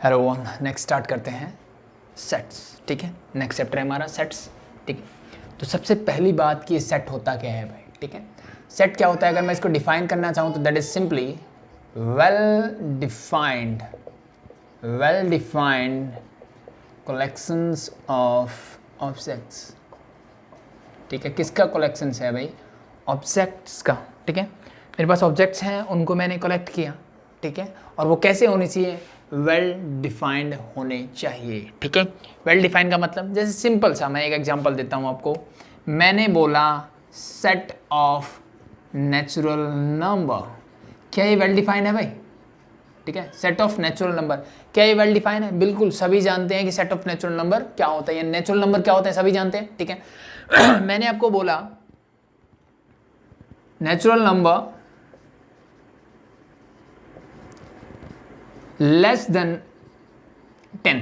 Hello one, next start करते हैं sets. ठीक है, नेक्स्ट चैप्टर है हमारा सेट्स। ठीक है, तो सबसे पहली बात कि सेट होता क्या है भाई। ठीक है, सेट क्या होता है, अगर मैं इसको डिफाइन करना चाहूँ तो that is simply well defined collections of objects. ठीक है, किसका कलेक्शंस है भाई? ऑब्जेक्ट्स का। ठीक है, मेरे पास ऑब्जेक्ट्स हैं, उनको मैंने कलेक्ट किया। ठीक है, और वो कैसे होनी चाहिए? वेल डिफाइंड होने चाहिए। ठीक है, वेल डिफाइंड का मतलब जैसे सिंपल सा मैं एक एग्जांपल देता हूँ आपको। मैंने बोला सेट ऑफ नेचुरल नंबर, क्या ये वेल डिफाइंड है भाई? ठीक है, सेट ऑफ नेचुरल नंबर, क्या ये वेल डिफाइंड है? बिल्कुल, सभी जानते हैं कि सेट ऑफ नेचुरल नंबर क्या होता है, या नेचुरल नंबर क्या होता है, सभी जानते हैं। ठीक है, मैंने आपको बोला natural number less then 10,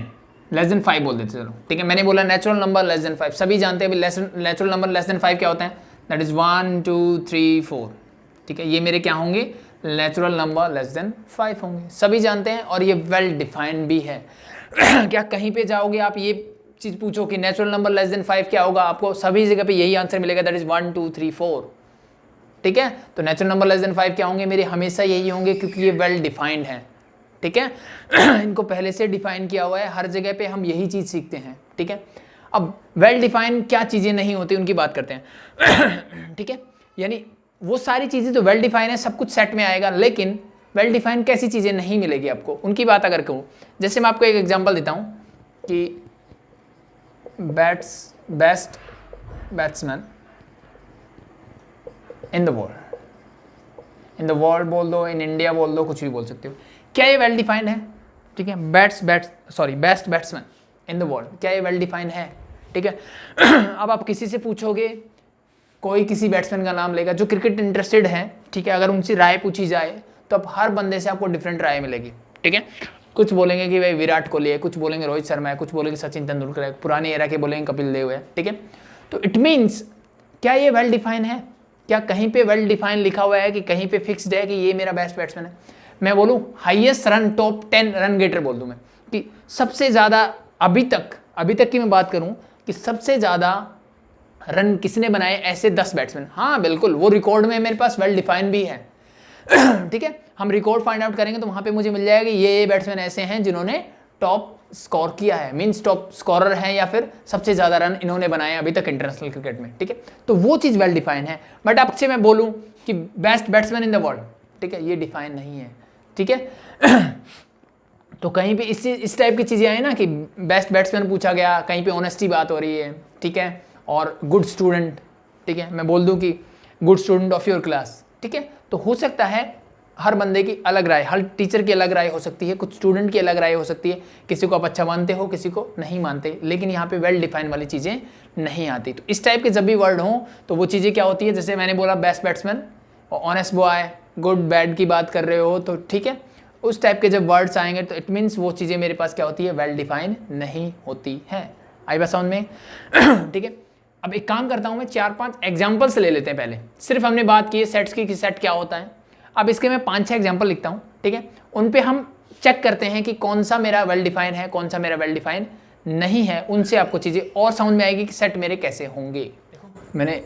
less than 5 बोल देते चलो। ठीक है, मैंने बोला नेचुरल नंबर लेस देन 5, सभी जानते हैं नेचुरल नंबर लेस देन 5 क्या होता है? That is 1 2 3 4। ठीक है, ये मेरे क्या होंगे? नेचुरल नंबर लेस देन 5 होंगे, सभी जानते हैं, और ये वेल डिफाइंड भी है। क्या कहीं पे जाओगे आप ये चीज पूछो कि नेचुरल नंबर लेस देन 5 क्या होगा, आपको सभी जगह पे यही आंसर मिलेगा, दैट इज 1 2 3 4। ठीक है, तो नेचुरल नंबर लेस देन 5 क्या होंगे मेरे? हमेशा यही होंगे, क्योंकि ये वेल डिफाइंड है। ठीक है, इनको पहले से डिफाइन किया हुआ है, हर जगह पे हम यही चीज सीखते हैं। ठीक है, अब वेल डिफाइन क्या चीजें नहीं होती उनकी बात करते हैं। ठीक है, यानी वो सारी चीजें तो वेल डिफाइन है, सब कुछ सेट में आएगा, लेकिन वेल डिफाइन कैसी चीजें नहीं मिलेगी आपको, उनकी बात अगर कहूँ, जैसे मैं आपको एक एग्जांपल देता हूँ कि best batsman in the world बोल दो, इन इंडिया बोल दो, कुछ भी बोल सकते हो, क्या ये वेल डिफाइंड है? ठीक है, best batsman in the world, क्या ये वेल डिफाइंड है? ठीक है, अब आप किसी से पूछोगे, कोई किसी बैट्समैन का नाम लेगा जो क्रिकेट इंटरेस्टेड है। ठीक है, अगर उनसे राय पूछी जाए तो अब हर बंदे से आपको डिफरेंट राय मिलेगी। ठीक है, कुछ बोलेंगे कि भाई विराट कोहली है, कुछ बोलेंगे रोहित शर्मा है, कुछ बोलेंगे सचिन तेंदुलकर है, पुराने एरा के बोलेंगे कपिल देव है। ठीक है, तो इट मीन्स क्या ये वेल डिफाइन है? क्या कहीं पे वेल डिफाइन लिखा हुआ है कि कहीं पे फिक्स्ड है कि ये मेरा बेस्ट बैट्समैन है? मैं बोलूं highest run, top 10 run getter बोल दूं मैं, कि सबसे ज्यादा अभी तक की मैं बात करूं कि सबसे ज्यादा रन किसने बनाए, ऐसे 10 बैट्समैन। हाँ बिल्कुल, वो रिकॉर्ड में मेरे पास वेल डिफाइन भी है। ठीक है, हम रिकॉर्ड फाइंड आउट करेंगे तो वहां पे मुझे मिल जाएगा ये बैट्समैन ऐसे हैं जिन्होंने टॉप स्कोर किया है, मींस टॉप स्कोरर हैं, या फिर सबसे ज्यादा रन इन्होंने बनाए अभी तक इंटरनेशनल क्रिकेट में। ठीक है, तो वो चीज वेल डिफाइन है। बट आपसे मैं बोलूं कि best batsman in the world, ठीक है, ये डिफाइन नहीं है। ठीक है, तो कहीं पे इस टाइप की चीजें आई ना कि बेस्ट बैट्समैन पूछा गया, कहीं पे ऑनेस्टी बात हो रही है। ठीक है, और गुड स्टूडेंट, ठीक है, मैं बोल दूं कि good student of your class. ठीक है, तो हो सकता है हर बंदे की अलग राय, हर टीचर की अलग राय हो सकती है, कुछ स्टूडेंट की अलग राय हो सकती है, किसी को आप अच्छा मानते हो, किसी को नहीं मानते, लेकिन यहाँ पे वेल डिफाइन वाली चीज़ें नहीं आती। तो इस टाइप के जब भी वर्ड हों तो वो चीज़ें क्या होती है, जैसे मैंने बोला बेस्ट बैट्समैन और ऑनेस्ट बॉय, गुड बैड की बात कर रहे हो, तो ठीक है, उस टाइप के जब वर्ड्स आएंगे तो इट मीन्स वो चीज़ें मेरे पास क्या होती है, वेल डिफाइन नहीं होती है। आई बात समझ में? ठीक है, अब एक काम करता हूँ मैं, 4-5 एग्जाम्पल्स ले लेते हैं। पहले सिर्फ हमने बात की है सेट्स की कि सेट क्या होता है, अब इसके मैं 5-6 एग्जाम्पल लिखता हूँ। ठीक है, उन पे हम चेक करते हैं कि कौन सा मेरा वेल डिफाइन है, कौन सा मेरा वेल डिफाइन नहीं है। उनसे आपको चीज़ें और समझ में आएगी कि सेट मेरे कैसे होंगे। देखो मैंने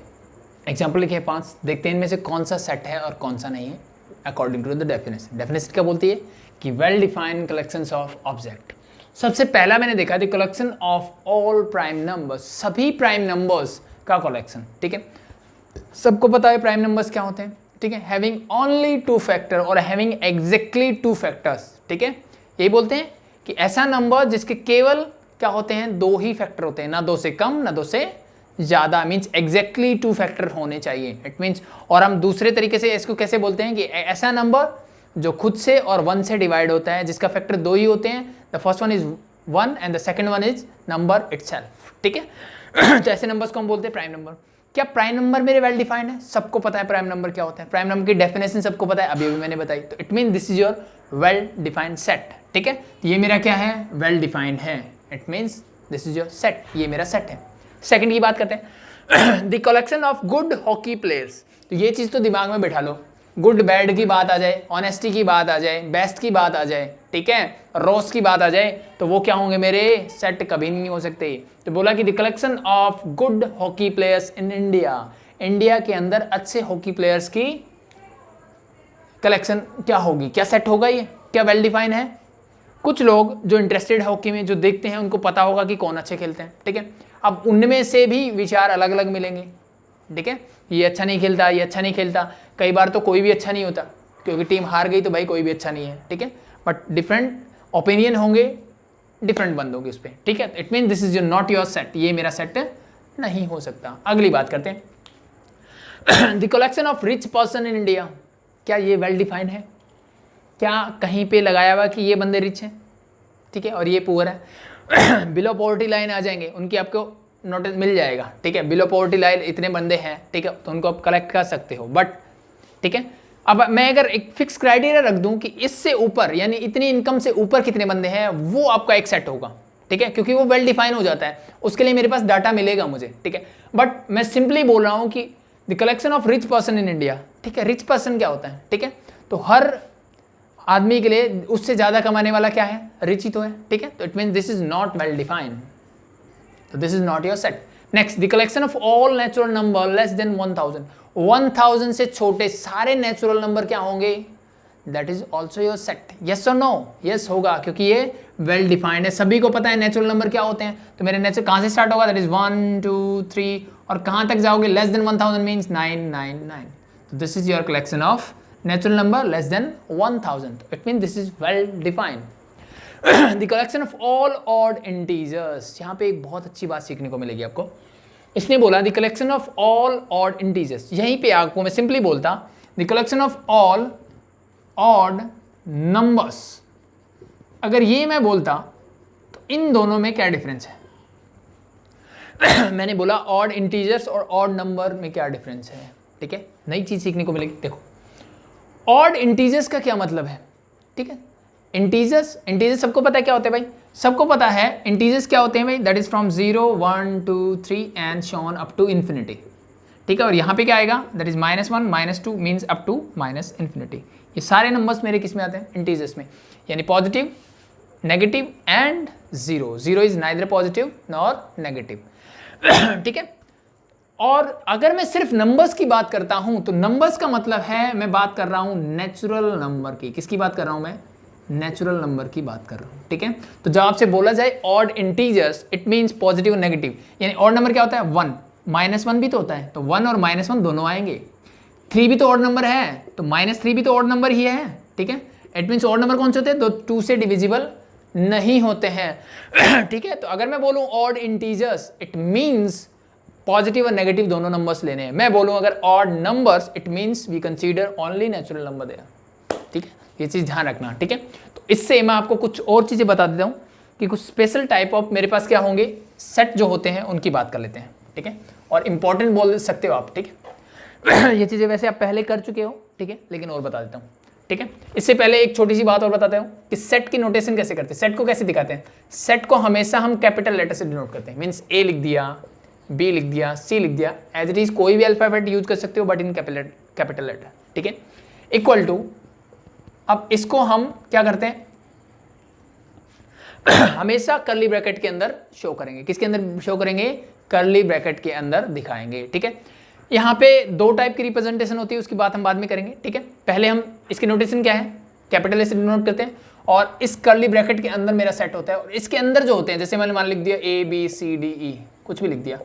एग्जाम्पल लिखे हैं 5, देखते हैं इनमें से कौन सा सेट है और कौन सा नहीं है according to the definition. Definition क्या बोलती है कि well defined collections of object. सबसे पहला मैंने देखा थी collection of all prime numbers, सभी प्राइम नंबर्स का कलेक्शन। ठीक है, सबको पता है प्राइम नंबर्स क्या होते हैं। ठीक है, हैविंग ओनली 2 फैक्टर और हैविंग एग्जैक्टली 2 फैक्टर्स। ठीक है, यही बोलते हैं कि ऐसा नंबर जिसके केवल क्या होते हैं, 2 ही फैक्टर होते हैं, ना 2 से कम ना 2 से ज्यादा, मीन्स एग्जैक्टली 2 फैक्टर होने चाहिए। इट मीन्स, और हम दूसरे तरीके से इसको कैसे बोलते हैं कि ऐसा नंबर जो खुद से और 1 से डिवाइड होता है, जिसका फैक्टर 2 ही होते हैं। The first one is 1 and the second one is number itself. ठीक है, तो ऐसे नंबर्स को हम बोलते हैं प्राइम नंबर। क्या प्राइम नंबर मेरे वेल डिफाइंड है? सबको पता है प्राइम नंबर क्या होता है, प्राइम नंबर की डेफिनेशन सबको पता है, अभी भी मैंने बताई। तो it mean this is your well defined set. ठीक है, ये मेरा क्या है, वेल डिफाइंड है। It means this is your set, ये मेरा सेट है। सेकंड की बात करते हैं, the collection of good hockey players. तो ये चीज तो दिमाग में बैठा लो गुड बैड की बात आ जाए, ऑनेस्टी की बात आ जाए, बेस्ट की बात आ जाए, ठीक है, रोस्ट की बात आ जाए, तो वो क्या होंगे मेरे सेट, कभी नहीं हो सकते। तो बोला कि the collection of good hockey players in India, India के अंदर अच्छे हॉकी प्लेयर्स की कलेक्शन क्या होगी, क्या सेट होगा, ये क्या वेल डिफाइन है। कुछ लोग जो इंटरेस्टेड है हॉकी में, जो देखते हैं, उनको पता होगा कि कौन अच्छे खेलते हैं, ठीक है। अब उनमें से भी विचार अलग अलग मिलेंगे, ठीक है, ये अच्छा नहीं खेलता, ये अच्छा नहीं खेलता, कई बार तो कोई भी अच्छा नहीं होता, क्योंकि टीम हार गई तो भाई कोई भी अच्छा नहीं है, ठीक है, बट डिफरेंट ओपिनियन होंगे डिफरेंट बंदों के उस पर, ठीक है। It mean this is your not your set, ये मेरा सेट नहीं हो सकता। अगली बात करते हैं the collection of rich person in India, क्या ये वेल डिफाइंड है, क्या कहीं पे लगाया हुआ कि ये बंदे रिच हैं, ठीक है, और ये पुअर है बिलो पॉवर्टी लाइन आ जाएंगे, उनकी आपको नोटिस मिल जाएगा, ठीक है, बिलो पॉवर्टी लाइन इतने बंदे हैं, ठीक है, तो उनको आप कलेक्ट कर सकते हो। बट ठीक है, अब मैं अगर एक फिक्स क्राइटेरिया रख दूं कि इससे ऊपर, यानी इतनी इनकम से ऊपर कितने बंदे हैं, वो आपका एक सेट होगा, ठीक है, क्योंकि वो वेल डिफाइन हो जाता है, उसके लिए मेरे पास डाटा मिलेगा मुझे, ठीक है। बट मैं सिंपली बोल रहा हूं कि the collection of rich person in India, ठीक है, रिच पर्सन क्या होता है, ठीक है, तो हर आदमी के लिए उससे ज्यादा कमाने वाला क्या है, रिच ही तो है, ठीक है, तो it mean this is not well defined, तो this is not your set. Next, the collection of all natural number less than 1000, 1000 से छोटे सारे नेचुरल नंबर क्या होंगे, that is also your set. Yes और नो, यस होगा, क्योंकि ये वेल डिफाइंड है, सभी को पता है नेचुरल नंबर क्या होते हैं। तो मेरे नेचुरल कहां से स्टार्ट होगा, दैट इज 1 2 3, और कहां तक जाओगे, लेस देन 1000 मीन्स 999, तो this is your collection of natural number less than 1000, it mean this is well defined. The collection of all odd integers, यहाँ पे एक बहुत अच्छी बात सीखने को मिलेगी आपको। इसने बोला the collection of all odd integers, यहीं पे आपको मैं सिंपली बोलता the collection of all odd numbers, अगर ये मैं बोलता तो इन दोनों में क्या डिफरेंस है मैंने बोला ऑड इंटीजर्स और ऑड नंबर में क्या डिफरेंस है, ठीक है, नई चीज सीखने को मिलेगी। देखो, ऑड इंटीजर्स का क्या मतलब है, ठीक है, इंटीजर्स, इंटीजर्स सबको पता है क्या होते हैं भाई, सबको पता है इंटीजर्स क्या होते हैं भाई, that is from 0 1 2 3 and so on up to infinity, ठीक है, और यहाँ पे क्या आएगा, that is -1 -2 means up to -infinity. ये सारे नंबर्स मेरे किस में आते हैं, इंटीजर्स में, यानी positive, negative and zero, zero is neither positive nor negative ठीक है। और अगर मैं सिर्फ नंबर्स की बात करता हूं तो नंबर्स का मतलब है मैं बात कर रहा हूं नेचुरल नंबर की, किसकी बात कर रहा हूं मैं, नेचुरल नंबर की बात कर रहा हूं, ठीक है। तो जब आपसे बोला जाए odd integers, it means positive negative, यानी ऑड नंबर क्या होता है, 1, -1 भी तो होता है, तो 1 और -1 दोनों आएंगे, 3 भी तो ऑड नंबर है, तो -3 भी तो ऑड नंबर ही है, ठीक है। इट मींस ऑड नंबर कौन से होते हैं, तो 2 से डिविजिबल नहीं होते हैं ठीक है। तो अगर मैं बोलूं odd integers, it means positive और नेगेटिव दोनों नंबर्स लेने हैं। मैं बोलूं अगर odd numbers, it means we consider only natural number there, ठीक है, ये चीज ध्यान रखना, ठीक है। तो इससे मैं आपको कुछ और चीजें बता देता हूं कि कुछ स्पेशल टाइप ऑफ मेरे पास क्या होंगे, सेट जो होते हैं उनकी बात कर लेते हैं, ठीक है, और इंपॉर्टेंट बोल सकते हो आप, ठीक है ये चीजें वैसे आप पहले कर चुके हो, ठीक है, लेकिन और बता देता हूँ, ठीक है। इससे पहले एक छोटी सी बात और बताता हूँ कि सेट की नोटेशन कैसे करते हैं, सेट को कैसे दिखाते हैं। सेट को हमेशा हम कैपिटल लेटर से डिनोट करते हैं, मीन्स ए लिख दिया, बी लिख दिया, सी लिख दिया, एज इट इज कोई भी अल्फाबेट यूज कर सकते हो बट इन कैपिटल लेटर, ठीक है। इक्वल टू, अब इसको हम क्या करते हैं हमेशा कर्ली ब्रैकेट के अंदर शो करेंगे, किसके अंदर शो करेंगे, कर्ली ब्रैकेट के अंदर दिखाएंगे, ठीक है। यहाँ पे 2 टाइप की रिप्रेजेंटेशन होती है, उसकी बात हम बाद में करेंगे, ठीक है। पहले हम इसकी नोटेशन क्या है, कैपिटल ए से डिनोट करते हैं, और इस कर्ली ब्रैकेट के अंदर मेरा सेट होता है, और इसके अंदर जो होते हैं, जैसे मैंने मान लिख दिया A B C D E, कुछ भी लिख दिया,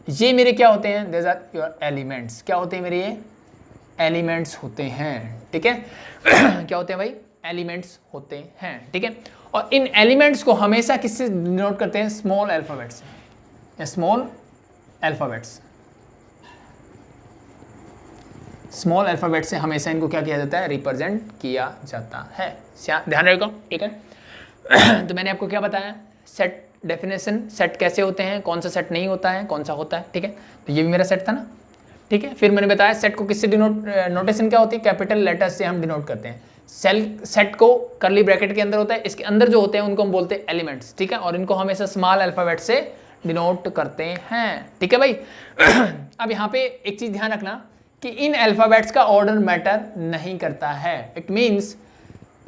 ये मेरे क्या होते हैं, देयर आर योर एलिमेंट्स, क्या होते हैं मेरे, ये एलिमेंट्स होते हैं, ठीक है क्या होते हैं भाई, एलिमेंट्स होते हैं, ठीक है। और इन एलिमेंट्स को हमेशा किससे डिनोट करते हैं, small alphabets, small alphabets, small alphabet से हमेशा इनको क्या किया जाता है, रिप्रेजेंट किया जाता है, ध्यान रखो, ठीक है तो मैंने आपको क्या बताया, सेट डेफिनेशन, सेट कैसे होते हैं, कौन सा सेट नहीं होता है, कौन सा होता है, ठीक है। तो ये भी मेरा सेट था ना, ठीक है। फिर मैंने बताया सेट को किससे डिनोट, नोटेशन क्या होती है, कैपिटल लेटर से हम डिनोट करते हैं। सेट को कर्ली ब्रैकेट के अंदर होता है, इसके अंदर जो होते हैं उनको हम बोलते हैं एलिमेंट्स, ठीक है, और इनको हमेशा स्मॉल अल्फाबेट से डिनोट करते हैं, ठीक है भाई अब यहाँ पे एक चीज ध्यान रखना कि इन अल्फाबेट्स का ऑर्डर मैटर नहीं करता है। इट मीन्स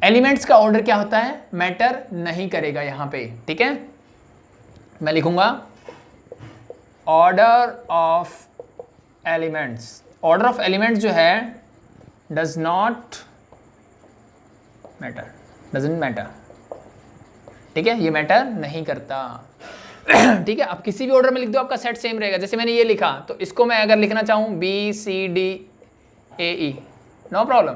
एलिमेंट्स का ऑर्डर क्या होता है, मैटर नहीं करेगा यहां पे, ठीक है। मैं लिखूंगा order of elements, order of elements जो है does not matter, doesn't matter, ठीक है, ये मैटर नहीं करता। ठीक है, आप किसी भी ऑर्डर में लिख दो आपका सेट सेम रहेगा। जैसे मैंने ये लिखा तो इसको मैं अगर लिखना चाहूं b C d a e, no problem,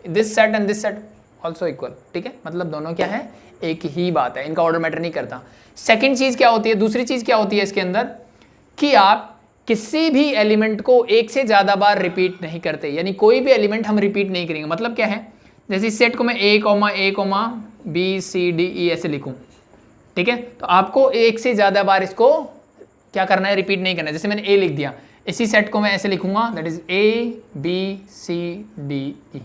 this set and this set also equal, ठीक है, मतलब दोनों क्या है, एक ही बात है, इनका ऑर्डर मैटर नहीं करता। सेकेंड चीज क्या होती है, दूसरी चीज क्या होती है इसके अंदर कि आप किसी भी एलिमेंट को एक से ज्यादा बार रिपीट नहीं करते, यानी कोई भी एलिमेंट हम रिपीट नहीं करेंगे। मतलब क्या है, जैसे इस सेट को मैं A comma B C D E ऐसे लिखूं, ठीक है, तो आपको एक से ज्यादा बार इसको क्या करना है, रिपीट नहीं करना है। जैसे मैंने ए लिख दिया, इसी सेट को मैं ऐसे लिखूंगा, that is a b C D e,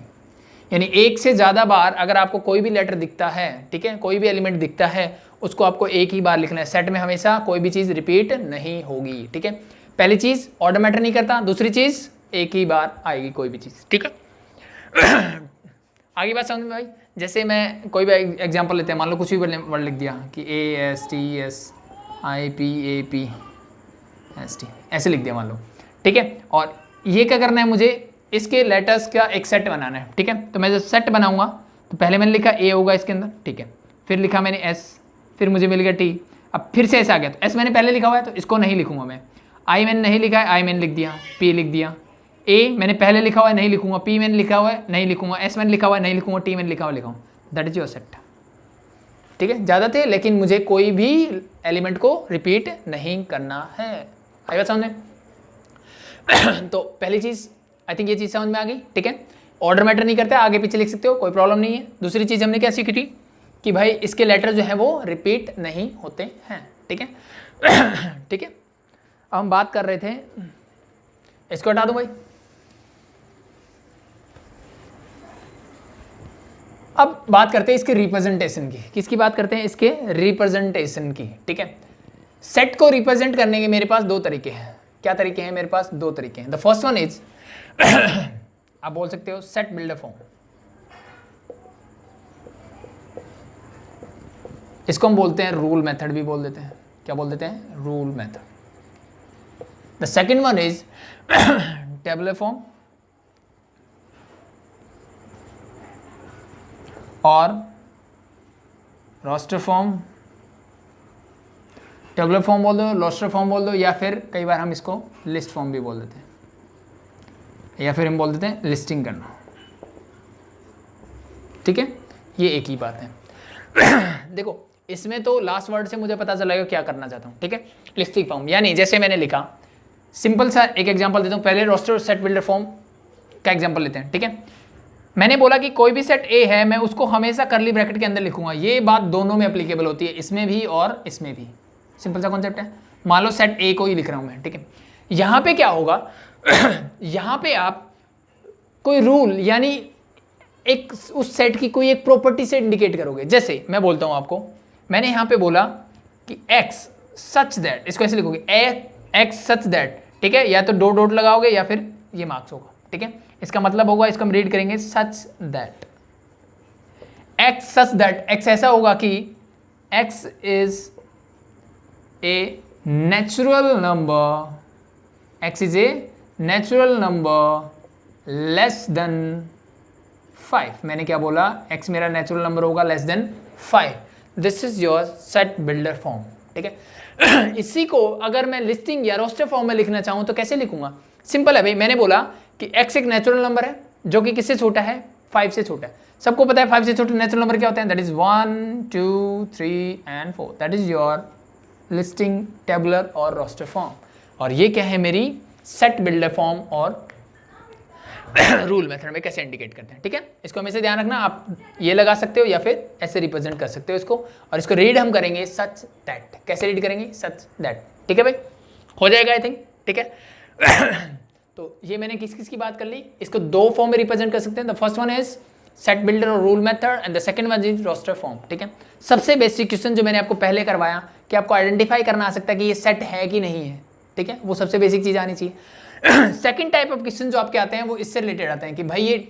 यानी एक से ज्यादा बार अगर आपको कोई भी लेटर दिखता है, ठीक है, कोई भी एलिमेंट दिखता है, उसको आपको एक ही बार लिखना है। सेट में हमेशा कोई भी चीज रिपीट नहीं होगी, ठीक है। पहली चीज ऑर्डर मैटर नहीं करता, दूसरी चीज एक ही बार आएगी कोई भी चीज, ठीक है। आगे बात समझ में भाई, जैसे मैं कोई भी एग्जांपल लेते हैं, मान लो कुछ भी वर्ड लिख दिया कि A S T S I P A P S T ऐसे लिख दिया मान लो, ठीक है। और ये क्या करना है, मुझे इसके लेटर्स का एक सेट बनाना है, ठीक है। तो मैं जब सेट बनाऊंगा तो पहले मैंने लिखा ए होगा इसके अंदर, ठीक है, फिर लिखा मैंने एस, फिर मुझे मिल गया टी, अब फिर से एस आ गया, तो एस मैंने पहले लिखा हुआ है तो इसको नहीं लिखूंगा मैं। आई मैंने नहीं लिखा है, आई मैंने लिख दिया, पी लिख दिया, ए मैंने पहले लिखा हुआ है नहीं लिखूंगा, पी मैंने लिखा हुआ है नहीं लिखूंगा, एस मैंने लिखा हुआ है नहीं लिखूंगा, टी मैंने लिखा हुआ लिखाऊँ, दैट इज योर सेट, ठीक है। ज़्यादा थे लेकिन मुझे कोई भी एलिमेंट को रिपीट नहीं करना है। आई बात समझ में? तो पहली चीज़ आई थिंक ये चीज़ समझ में आ गई, ठीक है। ऑर्डर मैटर नहीं करता, आगे पीछे लिख सकते हो, कोई प्रॉब्लम नहीं है। दूसरी चीज़ हमने क्या सीखी थी कि भाई इसके लेटर जो है वो रिपीट नहीं होते हैं, ठीक है। ठीक है, अब हम बात कर रहे थे, इसको हटा दूं भाई। अब बात करते हैं इसके रिप्रेजेंटेशन की, किसकी बात करते हैं, इसके रिप्रेजेंटेशन की, ठीक है। सेट को रिप्रेजेंट करने के मेरे पास दो तरीके हैं। क्या तरीके हैं, मेरे पास दो तरीके हैं। द फर्स्ट वन इज आप बोल सकते हो सेट बिल्डर फॉर्म, इसको हम बोलते हैं रूल मेथड भी बोल देते हैं। क्या बोल देते हैं, rule method. The second one is tabular form और रोस्टर फॉर्म। टेबुलर फॉर्म बोल दो, रोस्टर फॉर्म बोल दो, या फिर कई बार हम इसको लिस्ट फॉर्म भी बोल देते हैं, या फिर हम बोल देते हैं लिस्टिंग करना, ठीक है। ये एक ही बात है। देखो इसमें तो लास्ट वर्ड से मुझे पता चलेगा क्या करना चाहता हूँ, ठीक है। लिस्टिंग फॉर्म यानी जैसे मैंने लिखा, सिंपल सा एक एग्जांपल देता हूँ। पहले रोस्टर और सेट बिल्डर फॉर्म का एग्जांपल लेते हैं, ठीक है। मैंने बोला कि कोई भी सेट ए है, मैं उसको हमेशा करली ब्रैकेट के अंदर लिखूंगा। ये बात दोनों में एप्लीकेबल होती है, इसमें भी और इसमें भी। सिंपल सा कॉन्सेप्ट है। मान लो सेट ए को ही लिख रहा हूं मैं, ठीक है। यहां पे क्या होगा, यहां पे आप कोई रूल यानी एक उस सेट की कोई एक प्रॉपर्टी से इंडिकेट करोगे। जैसे मैं बोलता हूं आपको, मैंने यहां पे बोला कि एक्स सच दैट, इसको ऐसे लिखोगे एक्स सच दैट, ठीक है। या तो डॉट डॉट लगाओगे या फिर ये मार्क्स होगा, ठीक है। इसका मतलब होगा, इसको हम रीड करेंगे सच that x such that, x ऐसा होगा कि x is a natural number, x is a natural number less then 5। मैंने क्या बोला, एक्स मेरा नेचुरल नंबर होगा less than 5। This is your set builder form, ठीक है। इसी को अगर मैं लिस्टिंग या रोस्टर फॉर्म में लिखना चाहूं तो कैसे लिखूंगा, सिंपल है भाई। मैंने बोला कि x एक नेचुरल नंबर है जो कि किससे छोटा है, 5 से छोटा है। सबको पता है 5 से छोटे नेचुरल नंबर क्या होते हैं, that is 1 2 3 and 4। That is your listing, tabular और रोस्टर फॉर्म। और ये क्या है, मेरी सेट बिल्डर फॉर्म और रूल मेथड में कैसे इंडिकेट करते हैं, ठीक है। इसको हमेशा ध्यान रखना, आप ये लगा सकते हो या फिर ऐसे रिप्रेजेंट कर सकते हो इसको। और इसको रीड हम करेंगे सच दैट। कैसे रीड करेंगे, सच दैट, ठीक है भाई। हो जाएगा आई थिंक, ठीक है। तो ये मैंने किस किस की बात कर ली, इसको दो फॉर्म में रिप्रेजेंट कर सकते हैं। The first one is set builder और rule method and the second one is roster form, ठीक है। सबसे बेसिक क्वेश्चन जो मैंने आपको पहले करवाया कि आपको आइडेंटिफाई करना आ सकता है कि ये सेट है कि नहीं है, ठीक है। वो सबसे बेसिक चीज आनी चाहिए। सेकंड टाइप ऑफ क्वेश्चन जो आपके आते हैं वो इससे रिलेटेड आते हैं कि भाई ये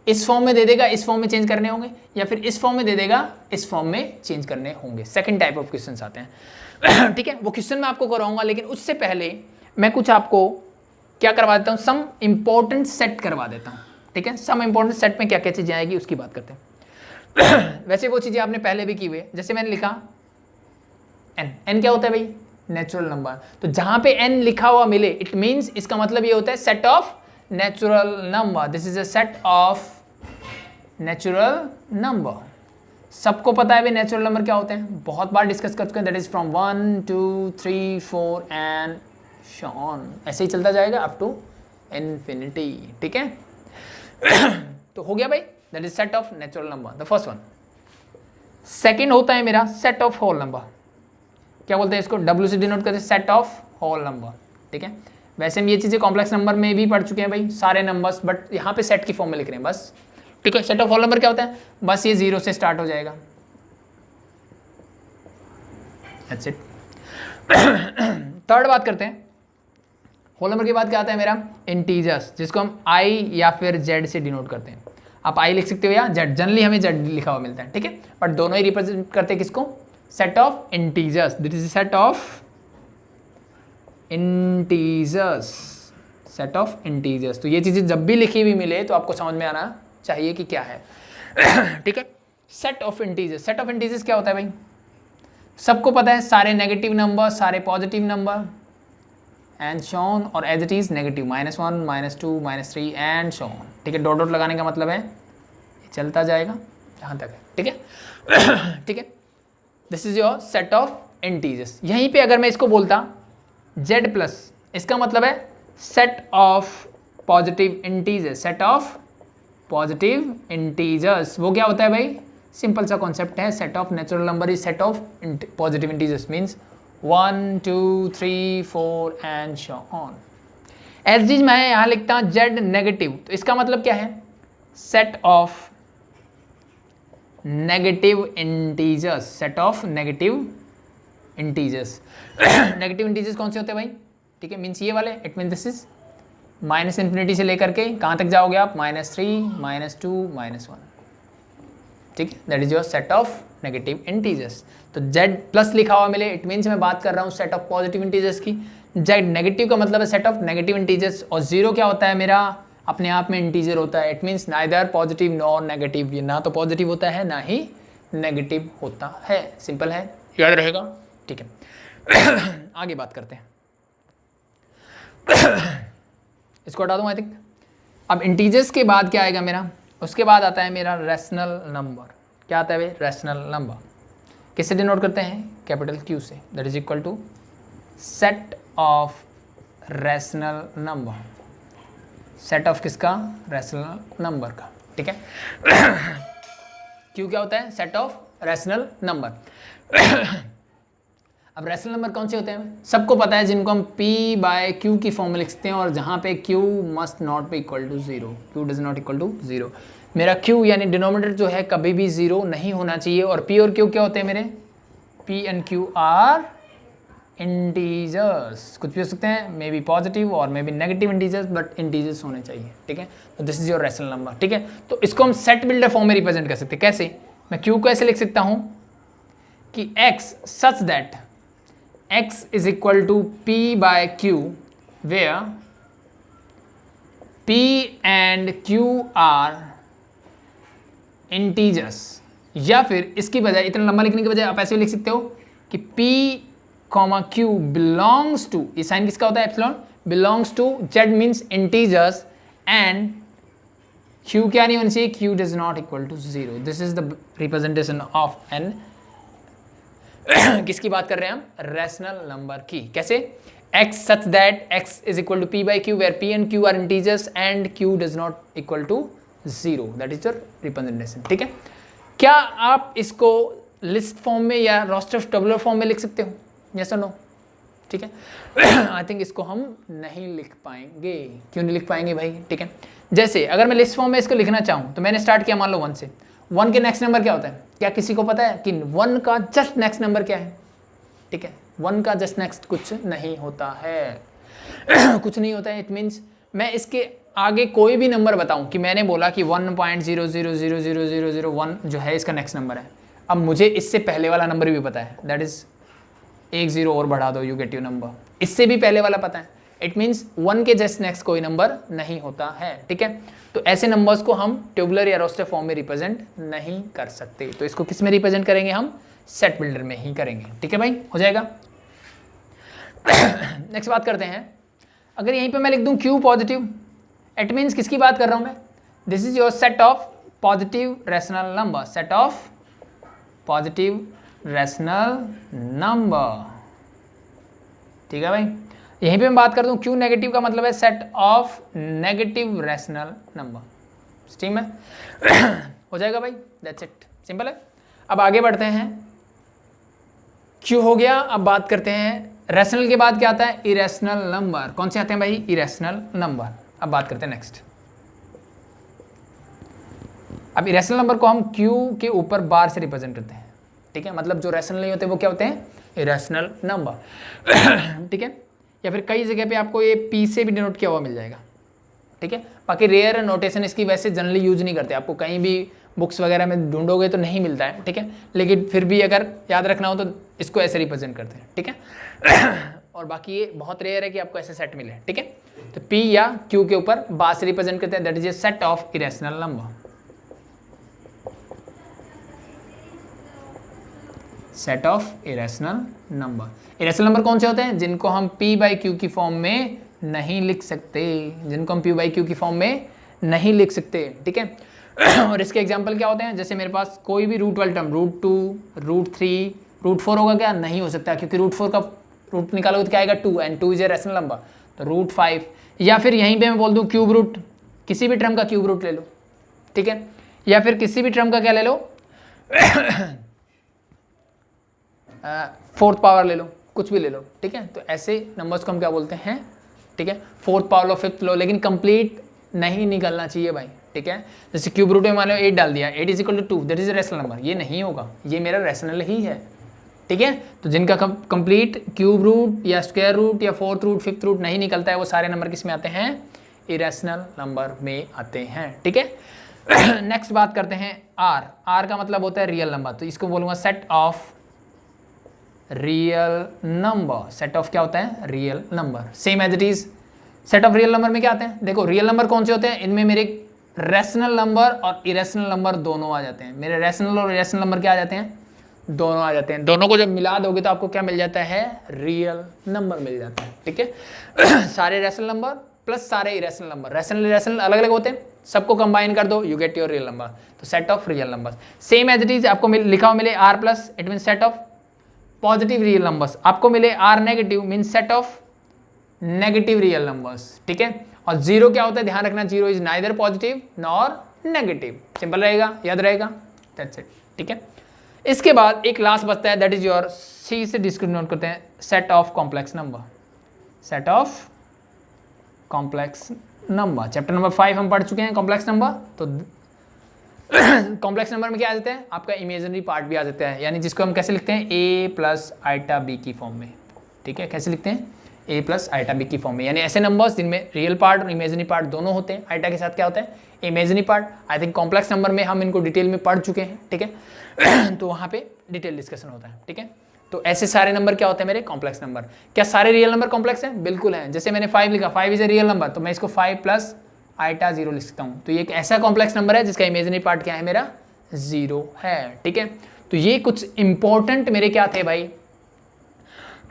इस फॉर्म में दे देगा, इस फॉर्म में चेंज करने होंगे, या फिर इस फॉर्म में दे देगा, इस फॉर्म में चेंज करने होंगे। सेकंड टाइप ऑफ क्वेश्चंस आते हैं। ठीक है, वो क्वेश्चन मैं आपको कराऊंगा, लेकिन उससे पहले मैं कुछ आपको क्या करवा देता हूँ, सम इंपॉर्टेंट सेट करवा देता हूँ। ठीक है, सम इंपॉर्टेंट सेट में क्या क्या चीजें आएगी उसकी बात करते हैं। वैसे वो चीजें आपने पहले भी की हुई है, जैसे मैंने लिखा एन। एन क्या होता है भाई? Natural number. तो जहां पे एन लिखा हुआ मिले, इट मींस इसका मतलब ये होता है set of natural number. This is a set of natural number. सबको पता है भाई नेचुरल नंबर क्या होते हैं, बहुत बार डिस्कस कर चुके हैं। That is from 1 2 3 4 and so on, ऐसे ही चलता जाएगा अप टू इन्फिनिटी। ठीक है, तो हो गया भाई, that is set of natural number, the first one. Second होता है मेरा सेट ऑफ होल नंबर। क्या बोलते हैं इसको? W से डिनोट करते हैं, सेट ऑफ होल नंबर। ठीक है, वैसे हम ये चीजें कॉम्प्लेक्स नंबर में भी पढ़ चुके हैं भाई, सारे नंबर्स, बट यहाँ पे सेट की फॉर्म में लिख रहे हैं बस। ठीक है, सेट ऑफ होल नंबर क्या होता है? बस ये 0 से स्टार्ट हो जाएगा, दैट्स इट। थर्ड बात करते हैं, होल नंबर के बाद क्या आता है मेरा? इंटीजर्स, जिसको हम I या फिर Z से डिनोट करते हैं। आप I लिख सकते हो या Z, जनरली हमें Z लिखा हुआ मिलता है। ठीक है, बट दोनों ही रिप्रेजेंट करते हैं किसको? Set of integers. This is set of integers, set of integers. तो ये चीजें जब भी लिखी हुई मिले तो आपको समझ में आना चाहिए कि क्या है। ठीक है, set of integers. Set of integers क्या होता है भाई? सबको पता है, सारे नेगेटिव नंबर, सारे positive number and so on, और as it is negative, -1 -2 -3 and so on. ठीक है, डॉट डॉट लगाने का मतलब है ये चलता जाएगा जहां तक है। ठीक है, ठीक है, this is your set of integers. यहीं पे अगर मैं इसको बोलता Z+, इसका मतलब है set of positive integers. Set of positive integers वो क्या होता है भाई? सिंपल सा कॉन्सेप्ट है, set of natural number is set of positive integers, means 1 2 3 4 and so on. As it is मैं यहाँ लिखता हूँ Z नेगेटिव, तो इसका मतलब क्या है? Set of negative integers, set of negative integers. Negative integers कौन से होते हैं भाई? ठीक है, मीन्स ये वाले, इट मीन दिस इज -∞ से लेकर के कहाँ तक जाओगे आप? -3 -2 -1। ठीक है, that is your set of negative integers. तो Z+ लिखा हुआ मिले, इट मीन्स मैं बात कर रहा हूँ सेट ऑफ पॉजिटिव इंटीजर्स की। Z नेगेटिव का मतलब है सेट ऑफ नेगेटिव इंटीजर्स, और 0 क्या होता है मेरा? अपने आप में इंटीजर होता है। It means neither positive nor negative, ये ना तो पॉजिटिव होता है ना ही नेगेटिव होता है। सिंपल है, याद रहेगा। ठीक है, आगे बात करते हैं। इसको हटा दूं आई थिंक। अब इंटीजर्स के बाद क्या आएगा मेरा? उसके बाद आता है मेरा रैशनल नंबर। क्या आता है भाई? Rational number. किससे डिनोट करते हैं? कैपिटल Q से। That is equal to set of rational number. Set of किसका? रैशनल नंबर का। ठीक है, Q क्या होता है? Set of rational number. अब रैशनल नंबर कौन से होते हैं? सबको पता है, जिनको हम P/Q की फॉर्म में लिखते हैं, और जहां पे Q must not be equal to 0, Q does not equal to 0। मेरा Q यानी डिनोमिनेटर जो है कभी भी 0 नहीं होना चाहिए। और P और Q क्या होते हैं मेरे? P and Q are integers. कुछ भी हो सकते हैं, मे बी पॉजिटिव और may be negative integers, but integers होने चाहिए। ठीक है, तो this is your rational number. ठीक है, तो इसको हम सेट बिल्डर फॉर्म में रिप्रेजेंट कर सकते हैं। कैसे? मैं Q को ऐसे लिख सकता हूं कि X such that X is equal to P/Q, where P and Q are integers। या फिर इसकी बजाय, इतना लंबा लिखने की बजाय आप ऐसे भी लिख सकते हो कि P, Q belongs to, ये साइन किसका होता है? Epsilon. belongs to Z means integers and Q क्या नहीं होनी चाहिए? Q does not equal to 0। This is the representation of n। किसकी बात कर रहे हैं हम? रैशनल नंबर की। कैसे? X such that X is equal to P/Q, where P and Q are integers and Q does not equal to 0। That is your representation। ठीक है, क्या आप इसको लिस्ट फॉर्म में या रोस्टर ऑफ टेबुलर फॉर्म में लिख सकते हो? यस और नो? ठीक है, आई थिंक इसको हम नहीं लिख पाएंगे। क्यों नहीं लिख पाएंगे भाई? ठीक है, जैसे अगर मैं लिस्ट फॉर्म में इसको लिखना चाहूँ, तो मैंने स्टार्ट किया मान लो 1 से। 1 के नेक्स्ट नंबर क्या होता है? क्या किसी को पता है कि 1 का जस्ट नेक्स्ट नंबर क्या है? ठीक है, 1 का जस्ट नेक्स्ट कुछ नहीं होता है। कुछ नहीं होता है। इट मीन्स मैं इसके आगे कोई भी नंबर बताऊं कि मैंने बोला कि 1.00000001 जो है इसका नेक्स्ट नंबर है, अब मुझे इससे पहले वाला नंबर भी पता है, दैट इज एक जीरो और बढ़ा दो, यू गेट योर नंबर। इससे भी पहले वाला पता है, इट मीन्स 1 के जस्ट नेक्स्ट कोई नंबर नहीं होता है, ठीक है। तो ऐसे नंबर्स को हम ट्यूबुलर या रोस्टर फॉर्म में रिप्रेजेंट नहीं कर सकते, तो इसको किस में रिप्रेजेंट करेंगे, हम सेट बिल्डर में ही करेंगे, ठीक है भाई, हो जाएगा। नेक्स्ट बात करते हैं, अगर यहीं पे मैं लिख दूं Q पॉजिटिव, इट मीन्स किसकी बात कर रहा हूं मैं, this is your set of positive rational number, set of positive rational number, ठीक है भाई। यहीं पे मैं बात कर दूं Q नेगेटिव का मतलब है set of negative rational number, ठीक है। हो जाएगा भाई, दैट्स इट, सिंपल है। अब आगे बढ़ते हैं, Q हो गया, अब बात करते हैं रैशनल के बाद क्या आता है, इरेशनल नंबर। कौन से आते हैं भाई, इरेशनल नंबर। अब बात करते हैं नेक्स्ट। अब इरेशनल नंबर को हम Q के ऊपर बार से रिप्रेजेंट करते हैं, ठीक है। मतलब जो रैशनल नहीं होते वो क्या होते हैं, इरेशनल नंबर, ठीक है। या फिर कई जगह पे आपको ये P से भी डिनोट किया हुआ मिल जाएगा, ठीक है। बाकी रेयर नोटेशन इसकी वैसे जनरली यूज नहीं करते, आपको कहीं भी बुक्स वगैरह में ढूंढोगे तो नहीं मिलता है, ठीक है। लेकिन फिर भी अगर याद रखना हो तो इसको ऐसे रिप्रेजेंट करते हैं, ठीक है। और बाकी ये बहुत रेयर है कि आपको ऐसे सेट मिले, ठीक है। तो P या Q के ऊपर बार से रिप्रेजेंट करते हैं, that is A set of irrational number, set of irrational number. Irrational number कौन से होते हैं, जिनको हम P बाई Q की फॉर्म में नहीं लिख सकते, जिनको हम P बाई Q की फॉर्म में नहीं लिख सकते, ठीक है। और इसके एग्जाम्पल क्या होते हैं, जैसे मेरे पास कोई भी रूट वाले टर्म, √2, √3, √4 होगा क्या, नहीं हो सकता, क्योंकि √4 का रूट निकालोगे तो क्या आएगा 2, and 2 is a rational number, तो √5। या फिर यहीं पे मैं बोल दूं क्यूब रूट, किसी भी टर्म का क्यूब रूट ले लो, ठीक है। या फिर किसी भी टर्म का क्या ले लो, 4th पावर ले लो, कुछ भी ले लो, ठीक है। तो ऐसे नंबर्स को हम क्या बोलते हैं, ठीक है, 4th पावर लो, 5th लो, लेकिन कंप्लीट नहीं निकलना चाहिए भाई, ठीक है। जैसे क्यूब रूट में मान लो 8 डाल दिया, 8 is equal to 2, that is a rational number, ये नहीं होगा, ये मेरा रैशनल ही है, ठीक है। तो जिनका कंप्लीट क्यूब रूट या स्क्वायर रूट या 4th रूट 5th रूट नहीं निकलता है, वो सारे नंबर किस में आते हैं, इरेशनल नंबर में आते हैं, ठीक है। नेक्स्ट बात करते हैं आर। आर का मतलब होता है रियल नंबर, तो इसको बोलूंगा set of real number. Set of क्या होता है, real number, same as it is. Set of real number में क्या आते हैं, देखो रियल नंबर कौन से होते हैं, इनमें मेरे रैशनल नंबर और इरेशनल नंबर दोनों आ जाते हैं, मेरे रैशनल और इरेशनल नंबर क्या आ जाते हैं, दोनों आ जाते हैं। दोनों को जब मिला दोगे तो आपको क्या मिल जाता है, रियल नंबर मिल जाता है, ठीक है। सारे रैशनल नंबर प्लस सारे इरेशनल नंबर, रैशनल इरेशनल अलग अलग होते हैं, सबको कंबाइन कर दो, you get your real number. तो set of real number same as it is, आपको लिखा हुआ मिले R plus, it mean set of positive real numbers, आपको मिले R negative, mean set of negative real numbers, ठीक है। और जीरो क्या होता है, ध्यान रखना, zero is neither positive nor negative, simple रहेगा, याद रहेगा, दैट्स इट, ठीक है। इसके बाद एक लास्ट बचता है, दैट इज योर सी से डिस्क्रिमिनेट करते हैं, set of complex number, set of complex number. Chapter number 5 हम पढ़ चुके हैं कॉम्प्लेक्स नंबर। तो कॉम्प्लेक्स नंबर में क्या आ जाता है, आपका इमेजिनरी पार्ट भी आ जाता है, यानी जिसको हम कैसे लिखते हैं, a प्लस आइटा बी की फॉर्म में, ठीक है। कैसे लिखते हैं, a प्लस आइटा बी की फॉर्म में, यानी ऐसे नंबर्स जिनमें रियल पार्ट और इमेजिनरी पार्ट दोनों होते हैं। आइटा के साथ क्या होता है, imaginary part. I think complex number में हम इनको डिटेल में पढ़ चुके हैं, ठीक है। तो वहाँ पे डिटेल डिस्कशन होता है, ठीक है। तो ऐसे सारे नंबर क्या होते हैं मेरे, कॉम्प्लेक्स नंबर। क्या सारे रियल नंबर कॉम्प्लेक्स हैं, बिल्कुल है। जैसे मैंने 5 लिखा, 5 इज ए रियल नंबर, तो मैं इसको 5 प्लस आइटा 0 लिख सकता हूँ। तो ये एक ऐसा कॉम्प्लेक्स नंबर है जिसका इमेजिनरी पार्ट क्या है, मेरा 0 है, ठीक है। तो ये कुछ इंपॉर्टेंट मेरे क्या थे भाई,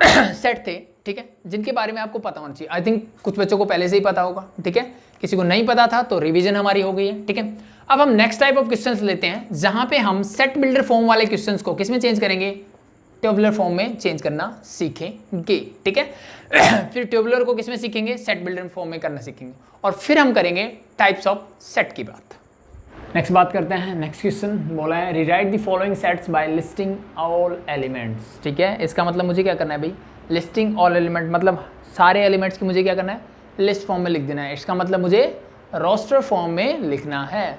सेट थे, ठीक है, जिनके बारे में आपको पता होना चाहिए। आई थिंक कुछ बच्चों को पहले से ही पता होगा, ठीक है, किसी को नहीं पता था तो रिवीजन हमारी हो गई है, ठीक है। अब हम नेक्स्ट टाइप ऑफ क्वेश्चंस लेते हैं, जहां पे हम सेट बिल्डर फॉर्म वाले क्वेश्चंस को किसमें चेंज करेंगे, ट्यूबुलर फॉर्म में चेंज करना सीखेंगे, ठीक है। फिर ट्यूबुलर को किसमें सीखेंगे, सेट बिल्डर फॉर्म में करना सीखेंगे, और फिर हम करेंगे टाइप्स ऑफ सेट की बात। नेक्स्ट बात करते हैं, नेक्स्ट क्वेश्चन बोला है rewrite the following sets by listing all elements, ठीक है। इसका मतलब मुझे क्या करना है भाई, लिस्टिंग ऑल एलिमेंट, मतलब सारे एलिमेंट्स की मुझे क्या करना है, लिस्ट फॉर्म में लिख देना है। इसका मतलब मुझे रोस्टर फॉर्म में लिखना है।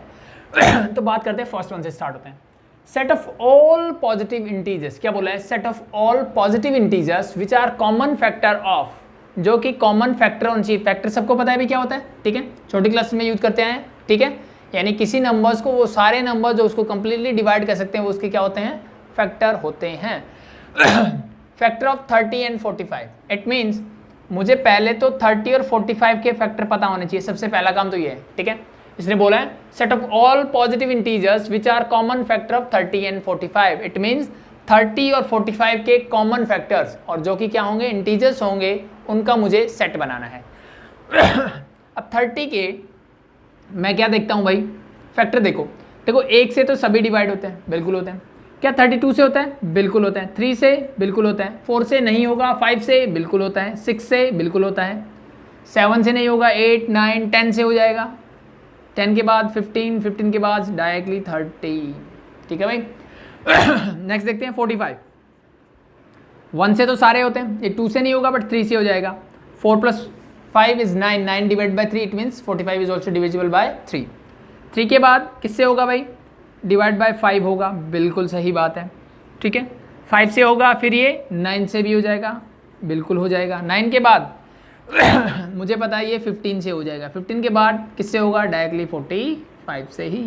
तो बात करते हैं, फर्स्ट वन से स्टार्ट होते हैं। Set of all positive integers, क्या बोला है, set of all positive integers which are common factor of जो कि कॉमन फैक्टर होना चाहिए। फैक्टर सबको पता है भी क्या होता है, ठीक है, छोटी क्लास में यूज करते हैं, ठीक है, यानी किसी नंबर्स को, वो सारे नंबर जो उसको कंप्लीटली डिवाइड कर सकते हैं वो उसके क्या होते हैं, फैक्टर होते हैं। Factor of 30 and 45, it means मुझे पहले तो 30 और 45 के फैक्टर पता होने चाहिए, सबसे पहला काम तो ये है, ठीक है। इसने बोला है set of all positive integers which are common factor of 30 and 45, it means 30 और 45 के कॉमन फैक्टर्स, और जो कि क्या होंगे, इंटीजर्स होंगे, उनका मुझे सेट बनाना है। अब 30 के मैं क्या देखता हूँ भाई, फैक्टर देखो, देखो 1 से तो सभी डिवाइड होते हैं, बिल्कुल होते हैं। क्या 32 से होता है, बिल्कुल होता है। 3 से बिल्कुल होता है। 4 से नहीं होगा। 5 से बिल्कुल होता है। 6 से बिल्कुल होता है। 7 से नहीं होगा। 8, 9, 10 से हो जाएगा। 10 के बाद 15, 15 के बाद डायरेक्टली 30, ठीक है भाई। नेक्स्ट देखते हैं 45। 1 से तो सारे होते हैं, ये 2 से नहीं होगा बट 3 से हो जाएगा। 4 + 5 is 9, 9 divide by 3, it means 45 is also divisible by 3। 3 के बाद किससे होगा भाई, डिवाइड बाय 5 होगा, बिल्कुल सही बात है, ठीक है। 5 से होगा, फिर ये 9 से भी हो जाएगा, बिल्कुल हो जाएगा। 9 के बाद मुझे पता है ये 15 से हो जाएगा। 15 के बाद किससे होगा, डायरेक्टली 45 से ही।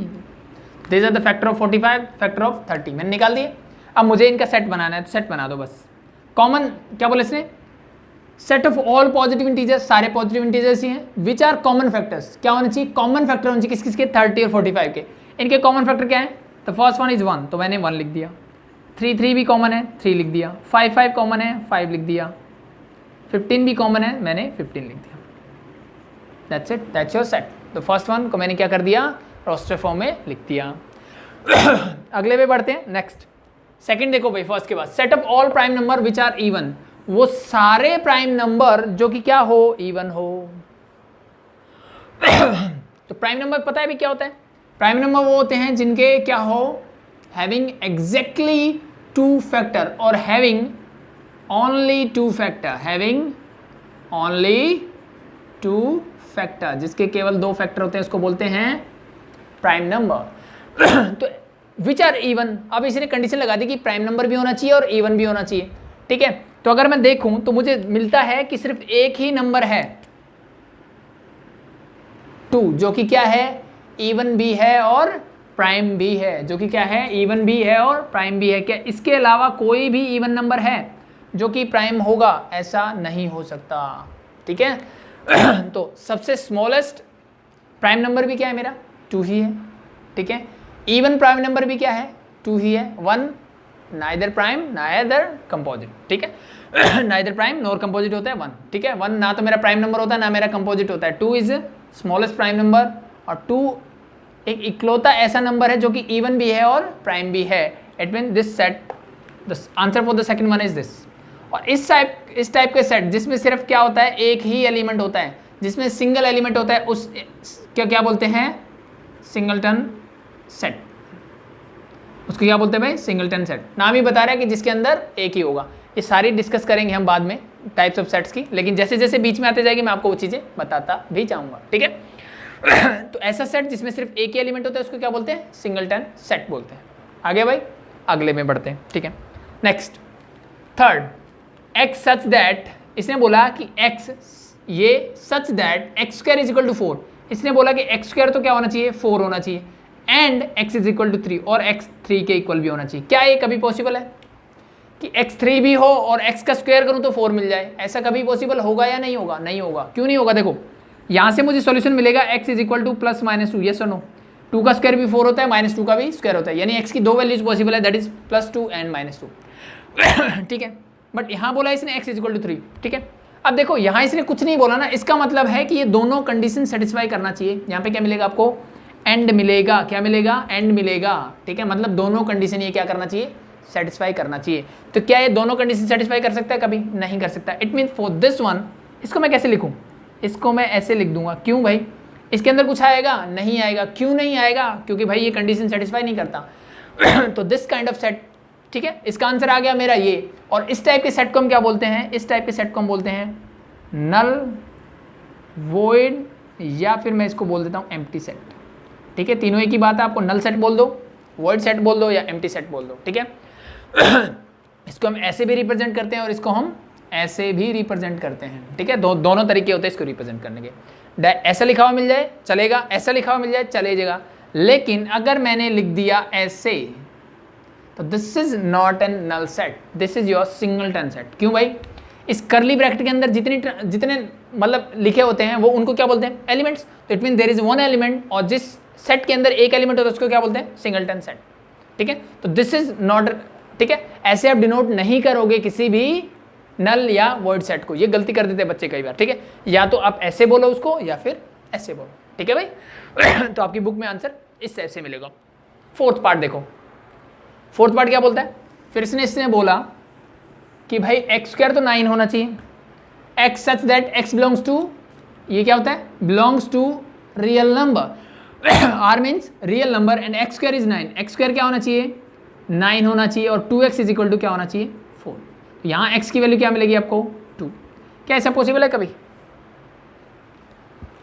This are the factor of 45, factor of 30 मैंने निकाल दिए। अब मुझे इनका सेट बनाना है, तो सेट बना दो बस। कॉमन क्या बोले इसने, set of all positive integers, सारे पॉजिटिव इंटीजर्स ही हैं, विच आर कॉमन फैक्टर्स, क्या होना चाहिए, कॉमन फैक्टर होना चाहिए, किस किस के, 30 और 45 के। इनके कॉमन फैक्टर क्या है, तो फर्स्ट वन इज 1, तो मैंने 1 लिख दिया। 3 भी कॉमन है, 3 लिख दिया। 5 कॉमन है, 5 लिख दिया। 15 भी कॉमन है, मैंने 15 लिख दिया। That's it, that's your set. तो फर्स्ट वन को मैंने क्या कर दिया, रोस्टर फॉर्म में लिख दिया। अगले पे बढ़ते हैं, नेक्स्ट। सेकंड देखो भाई, फर्स्ट के बाद set of all prime number which are even, वो सारे प्राइम नंबर जो कि क्या हो, इवन हो। तो प्राइम नंबर पता है भी क्या होता है, प्राइम नंबर वो होते हैं जिनके क्या हो, हैविंग एग्जैक्टली 2 फैक्टर और having only 2 factor, having only 2 factor, जिसके केवल 2 फैक्टर होते हैं उसको बोलते हैं प्राइम नंबर। तो विच आर इवन, अब इसने कंडीशन लगा दी कि प्राइम नंबर भी होना चाहिए और इवन भी होना चाहिए, ठीक है। तो अगर मैं देखूं तो मुझे मिलता है कि सिर्फ एक ही नंबर है 2, जो कि क्या है, इवन भी है और प्राइम भी है, जो कि क्या है, इवन भी है और प्राइम भी है। क्या इसके अलावा कोई भी इवन नंबर है जो कि प्राइम होगा, ऐसा नहीं हो सकता, ठीक है। तो सबसे स्मॉलेस्ट प्राइम नंबर भी क्या है मेरा, 2 ही है, ठीक है। इवन प्राइम नंबर भी क्या है, 2 ही है। 1 नाइदर प्राइम नाइदर कंपोजिट, ठीक है। नाइदर प्राइम नॉर कंपोजिट होता है 1, ठीक है। 1 ना तो मेरा प्राइम नंबर होता है ना मेरा कंपोजिट होता है। 2 इज स्मॉलेस्ट प्राइम नंबर, और 2 एक इकलौता ऐसा नंबर है जो कि इवन भी है और प्राइम भी है। It mean this set, the answer for the second one is this. और इस टाइप के सेट जिसमें सिर्फ क्या होता है, एक ही एलिमेंट होता है, जिसमें सिंगल एलिमेंट होता है, उस क्या बोलते हैं, सिंगलटन सेट। उसको क्या बोलते हैं भाई, सिंगलटन सेट। नाम ही बता रहा है कि जिसके अंदर एक ही होगा। ये सारी डिस्कस करेंगे हम बाद में टाइप्स ऑफ सेट्स की, लेकिन जैसे जैसे बीच में आते जाएगी मैं आपको वो चीज़ें बताता भी जाऊंगा, ठीक है। तो ऐसा सेट जिसमें सिर्फ एक ही एलिमेंट होता है उसको क्या बोलते हैं, सिंगलटन सेट बोलते हैं। आगे भाई अगले में बढ़ते हैं, ठीक है। Next third, x such that, इसने बोला कि एक्स ये such that x square is equal to 4। इसने बोला कि एक्स स्क्वायर तो क्या होना चाहिए, 4 होना चाहिए, and x is equal to 3, और x 3 के इक्वल भी होना चाहिए। क्या ये कभी पॉसिबल है कि x 3 भी हो और x का स्क्वायर करूं तो 4 मिल जाए, ऐसा कभी पॉसिबल होगा या नहीं होगा, नहीं होगा। क्यों नहीं होगा, देखो यहां से मुझे सॉल्यूशन मिलेगा x is equal two plus minus 2, yes और नो। 2 का स्क्वायर भी 4 होता है, -2 का भी स्क्वायर होता है, यानी x की 2 वैल्यूज पॉसिबल है, दैट इज +2 एंड -2। ठीक है, बट यहां बोला इसने x इज इक्वल टू 3, ठीक है। अब देखो यहां इसने कुछ नहीं बोला ना, इसका मतलब है कि ये दोनों कंडीशन सेटिस्फाई करना चाहिए। यहाँ पे क्या मिलेगा आपको, एंड मिलेगा, क्या मिलेगा, एंड मिलेगा, ठीक है। मतलब दोनों कंडीशन ये क्या करना चाहिए, सेटिस्फाई करना चाहिए। तो क्या ये दोनों कंडीशन सेटिस्फाई कर सकता है, कभी नहीं कर सकता। It mean for this one, इसको मैं कैसे लिखूं, इसको मैं ऐसे लिख दूंगा। क्यों भाई, इसके अंदर कुछ आएगा, नहीं आएगा। क्यों नहीं आएगा, क्योंकि भाई ये कंडीशन सेटिस्फाई नहीं करता। तो दिस काइंड ऑफ सेट, ठीक है, इसका आंसर आ गया मेरा ये। और इस टाइप के सेट को हम क्या बोलते हैं, इस टाइप के सेट को हम बोलते हैं नल, वॉइड, या फिर मैं इसको बोल देता हूँ एम्प्टी सेट, ठीक है। तीनों एक ही बात है, आपको नल सेट बोल दो, वॉइड सेट बोल दो या एम्प्टी सेट बोल दो, ठीक है। इसको हम ऐसे भी रिप्रेजेंट करते हैं और इसको हम ऐसे भी रिप्रेजेंट करते हैं, ठीक है। दोनों तरीके होते हैं इसको रिप्रेजेंट करने के। ऐसा लिखा हुआ मिल जाए चलेगा, ऐसा लिखा हुआ मिल जाए चलेगा, लेकिन अगर मैंने लिख दिया ऐसे तो this is not an null set, this is your singleton set. क्यों भाई? इस करली ब्रैकेट के अंदर जितने मतलब लिखे होते हैं वो उनको क्या बोलते हैं? एलिमेंट्स। तो it mean there is one element, और जिस सेट के अंदर एक एलिमेंट होता है उसको क्या बोलते हैं? सिंगलटन सेट, ठीक है। तो दिस इज नॉट, ठीक है। ऐसे आप डिनोट नहीं करोगे किसी भी नल या वर्ड सेट को, ये गलती कर देते हैं बच्चे कई बार, ठीक है। या तो आप ऐसे बोलो उसको या फिर ऐसे बोलो, ठीक है भाई। तो आपकी बुक में आंसर इस टाइप से मिलेगा। फोर्थ पार्ट देखो, फोर्थ पार्ट क्या बोलता है? फिर इसने बोला कि भाई एक्स स्क्वायर तो 9 होना चाहिए, x such that x belongs to, ये क्या होता है? Belongs to real number. R means real number and x square is 9। X square क्या होना चाहिए? 9 होना चाहिए, और 2x इज इक्वल टू क्या होना चाहिए? 4। तो यहाँ x की वैल्यू क्या मिलेगी आपको? 2। क्या ऐसा पॉसिबल है कभी?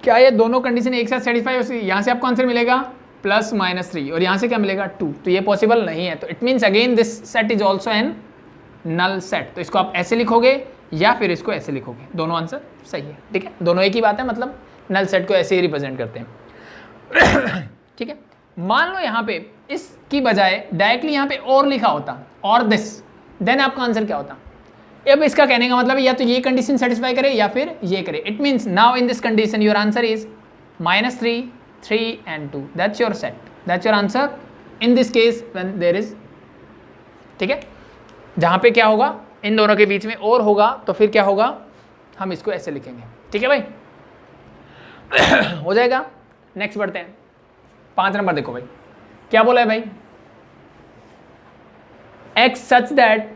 क्या ये दोनों कंडीशन एक साथ सेटिस्फाई हो? यहाँ से आपको आंसर मिलेगा +-3 और यहाँ से क्या मिलेगा? 2। तो ये पॉसिबल नहीं है। तो it means again this set is also an null set. तो इसको आप ऐसे लिखोगे या फिर इसको ऐसे लिखोगे, दोनों आंसर सही है, ठीक है। दोनों एक ही बात है, मतलब नल सेट को ऐसे ही रिप्रेजेंट करते हैं, ठीक है। मान लो यहाँ पे इसकी बजाय डायरेक्टली यहाँ पे और लिखा होता, और दिस, देन आपका आंसर क्या होता? अब इसका कहने का मतलब या तो ये कंडीशन सेटिस्फाई करे या फिर ये करे। It means now in this condition your answer is -3, 3 and 2। That's your set, that's your answer in this case when there is, ठीक है। जहाँ पे क्या होगा, इन दोनों के बीच में और होगा तो फिर क्या होगा? हम इसको ऐसे लिखेंगे, ठीक है भाई। हो जाएगा। नेक्स्ट बढ़ते हैं, 5 नंबर देखो भाई, क्या बोला है भाई? x such that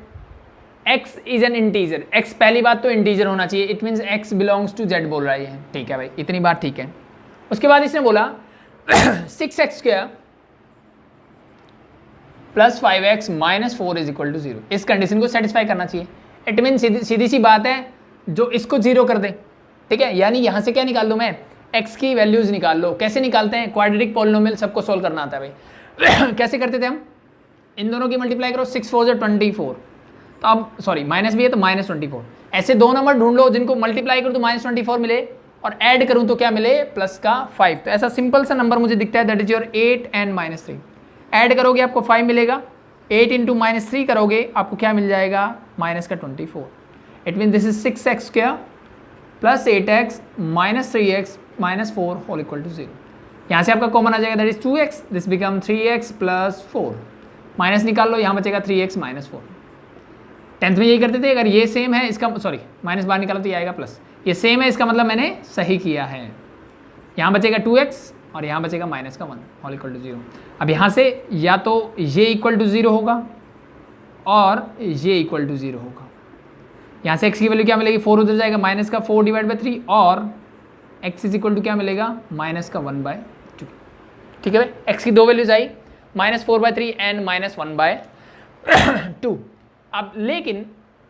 x is an integer. x पहली बात तो इंटीजर होना चाहिए, it means x belongs to z बोल रहा है, ठीक है भाई, इतनी बात ठीक है। उसके बाद इसने बोला 6x² + 5x - 4 is equal to 0। इस कंडीशन को सेटिस्फाई करना चाहिए। इट मीन सीधी सी बात है, जो इसको 0 कर दे, ठीक है। यानी यहाँ से क्या निकाल लूँ मैं? x की वैल्यूज निकाल लो। कैसे निकालते हैं? क्वाड्रेटिक पॉलिनोमियल सबको सोल्व करना आता है भाई। कैसे करते थे हम? इन दोनों की मल्टीप्लाई करो, 6 4 24। तो अब सॉरी माइनस भी है तो -24। ऐसे दो नंबर ढूंढ लो जिनको मल्टीप्लाई करूँ तो -24 मिले, और ऐड करूँ तो क्या मिले? +5। तो ऐसा सिंपल सा नंबर मुझे दिखता है, that is your 8 and -3। Add करोगे आपको 5 मिलेगा, 8 × -3 करोगे आपको क्या मिल जाएगा? -24। It mean this is 6x² + 8x - 3x - 4 whole equal to 0। यहाँ से आपका कॉमन आ जाएगा, that is 2x, this become 3x + 4। Minus निकाल लो, यहाँ बचेगा 3x - 4। 10th में यही करते थे। अगर ये सेम है, इसका सॉरी माइनस बाहर निकालो तो ये आएगा प्लस, ये सेम है, इसका मतलब मैंने सही किया है। यहाँ बचेगा 2x और यहाँ बचेगा -1 होल इक्वल टू 0। अब यहाँ से या तो ये इक्वल टू 0 होगा और ये इक्वल टू 0 होगा। यहाँ से x की वैल्यू क्या मिलेगी? 4 उधर जाएगा, -4 / 3, और x इज इक्वल टू क्या मिलेगा? -1/2। ठीक है भाई, x की दो वैल्यूज आई, -4/3 एंड -1/2। अब लेकिन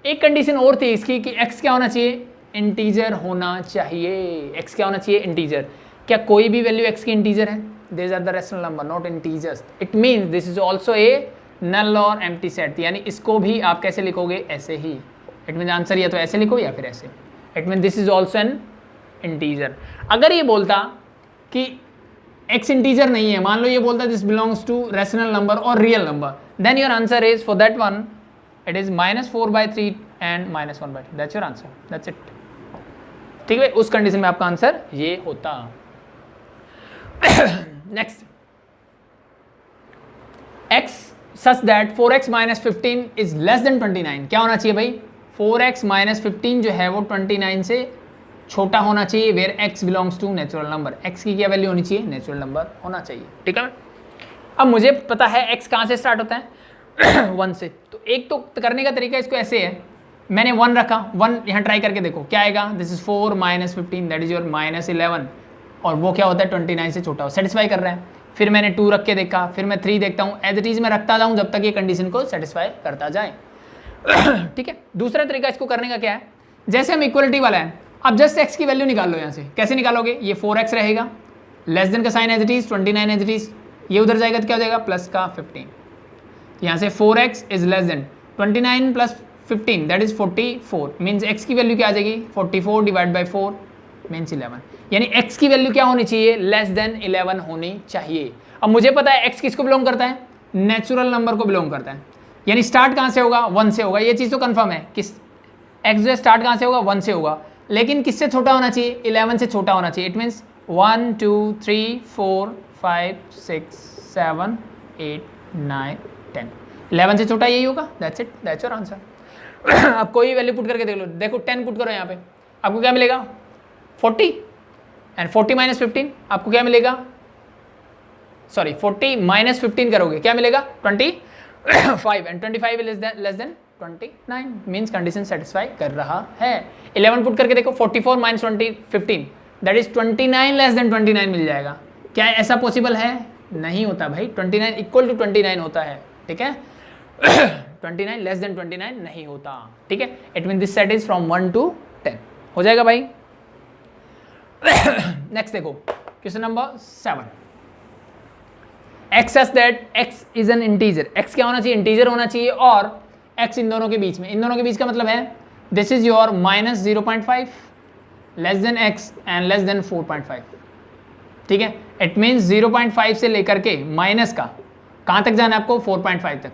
एक कंडीशन और थी इसकी कि x क्या होना चाहिए? इंटीजर होना चाहिए। x क्या होना चाहिए? इंटीजर। क्या कोई भी वैल्यू x की इंटीजर है? These are the rational number, not integers. It means this is also a null or empty set. यानी इसको भी आप कैसे लिखोगे? ऐसे ही। It means आंसर या तो ऐसे लिखो या फिर ऐसे। It means this is also an integer. अगर ये बोलता कि x इंटीजर नहीं है, मान लो ये बोलता this belongs to rational number or real number, then your answer is for that one it is -4/3 and -1/2. That's your answer. That's it. ठीक है, उस कंडीशन में आपका आंसर ये होता। Next, x such that 4x - 15 is less than 29। क्या होना चाहिए भाई? 4x - 15 जो है वो 29 से छोटा होना चाहिए, where x belongs to natural number. x की क्या वैल्यू होनी चाहिए? नेचुरल नंबर होना चाहिए। ठीक है, अब मुझे पता है x कहाँ से स्टार्ट होता है 1 से। तो एक तो करने का तरीका इसको ऐसे है, मैंने 1 रखा, 1 यहाँ ट्राई करके देखो क्या आएगा। This is 4 - 15 that is your -11, और वो क्या होता है 29 से छोटा हो, सेटिस्फाई कर रहा है। फिर मैंने 2 रख के देखा, फिर मैं 3 देखता हूँ, एज इट इज मैं रखता जाऊँ जब तक ये कंडीशन को सेटिस्फाई करता जाए। ठीक है, दूसरा तरीका इसको करने का क्या है, जैसे हम इक्वलिटी वाला है, अब जस्ट x की वैल्यू निकाल लो। यहाँ से कैसे निकालोगे? ये 4x रहेगा, लेस देन का sign as it is, 29 as it is, ये उधर जाएगा तो क्या हो जाएगा? +15। यहाँ से 4x is less than 29 + 15 that is 44 means x की वैल्यू क्या आ जाएगी 44 डिवाइड बाई 4 मीन्स 11, यानी x की वैल्यू क्या होनी चाहिए लेस देन 11 होनी चाहिए। अब मुझे पता है x किसको बिलोंग करता है, नेचुरल नंबर को बिलोंग करता है, यानी स्टार्ट कहाँ से होगा 1 से होगा, ये चीज़ तो कंफर्म है कि x जो है स्टार्ट कहाँ से होगा 1 से होगा, लेकिन किससे छोटा होना चाहिए 11 से छोटा होना चाहिए। इट मीन्स 1 2 3 4 5 6 7 8 9 10 11 से छोटा यही होगा, that's it, that's your answer. अब कोई वैल्यू पुट करके देख लो, देखो 10 पुट करो यहाँ पे, आपको क्या मिलेगा 40 एंड 40 माइनस 15 आपको क्या मिलेगा, सॉरी 40 माइनस 15 करोगे क्या मिलेगा 25 and 25 less than 29 means condition satisfy कर रहा है। 11 पुट करके देखो 44 minus 15 that is 29 less than 29 मिल जाएगा। क्या ऐसा पॉसिबल है, नहीं होता भाई, 29 इक्वल टू 29 होता है, ठीक है 29 लेस देन 29 नहीं होता, ठीक है। It mean this set is from 1 to 10 हो जाएगा भाई। नेक्स्ट देखो question number 7, x such that x is an integer, x क्या होना चाहिए इंटीजर होना चाहिए और x इन दोनों के बीच में, इन दोनों के बीच का मतलब है this is your minus 0.5 less than x and less than 4.5, ठीक है। इट मीन्स 0.5 से लेकर के माइनस का कहाँ तक जाना है आपको 4.5 तक।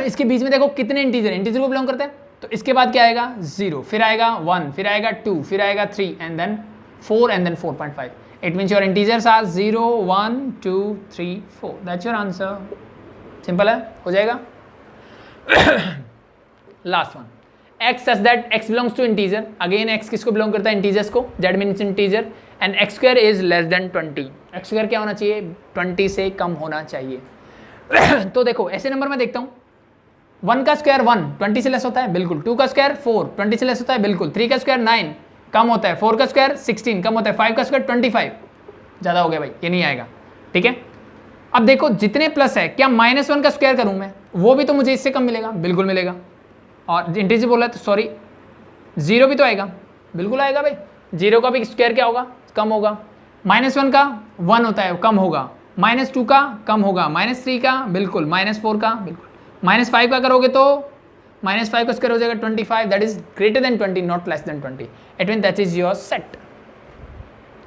इसके बीच में देखो कितने इंटीजर को बिलोंग करते हैं, तो इसके बाद क्या आएगा 0, फिर आएगा 1, फिर आएगा 2, फिर आएगा 3 and then 4 and then 4.5। It means your integers are 0, 1, 2, 3, 4. That's your answer. Simple है, हो जाएगा। Last one. X such that x belongs to integer. Again x किसको belong करता है integers को, that means integer and x square is less than 20. x square क्या होना चाहिए 20 से कम होना चाहिए। तो देखो ऐसे नंबर में देखता हूँ 1 का स्क्वायर 1 20 से लेस होता है बिल्कुल, 2 का स्क्वायर 4 20 से लेस होता है बिल्कुल, 3 का स्क्वायर 9 कम होता है, 4 का स्क्वायर 16 कम होता है, 5 का स्क्वायर 25 ज़्यादा हो गया भाई, ये नहीं आएगा, ठीक है। अब देखो जितने प्लस है क्या -1 का स्क्वायर करूँ मैं वो भी तो मुझे इससे कम मिलेगा, बिल्कुल मिलेगा। और इंटीजर बोला है तो सॉरी 0 भी तो आएगा, बिल्कुल आएगा भाई, 0 का भी स्क्वायर क्या होगा कम होगा, -1 का 1 होता है कम होगा, -2 का कम होगा, -3 का बिल्कुल, -4 का बिल्कुल, -5 का करोगे तो -5 का स्क्वायर हो जाएगा 25 that is greater than 20 not less than 20। It mean that is your set,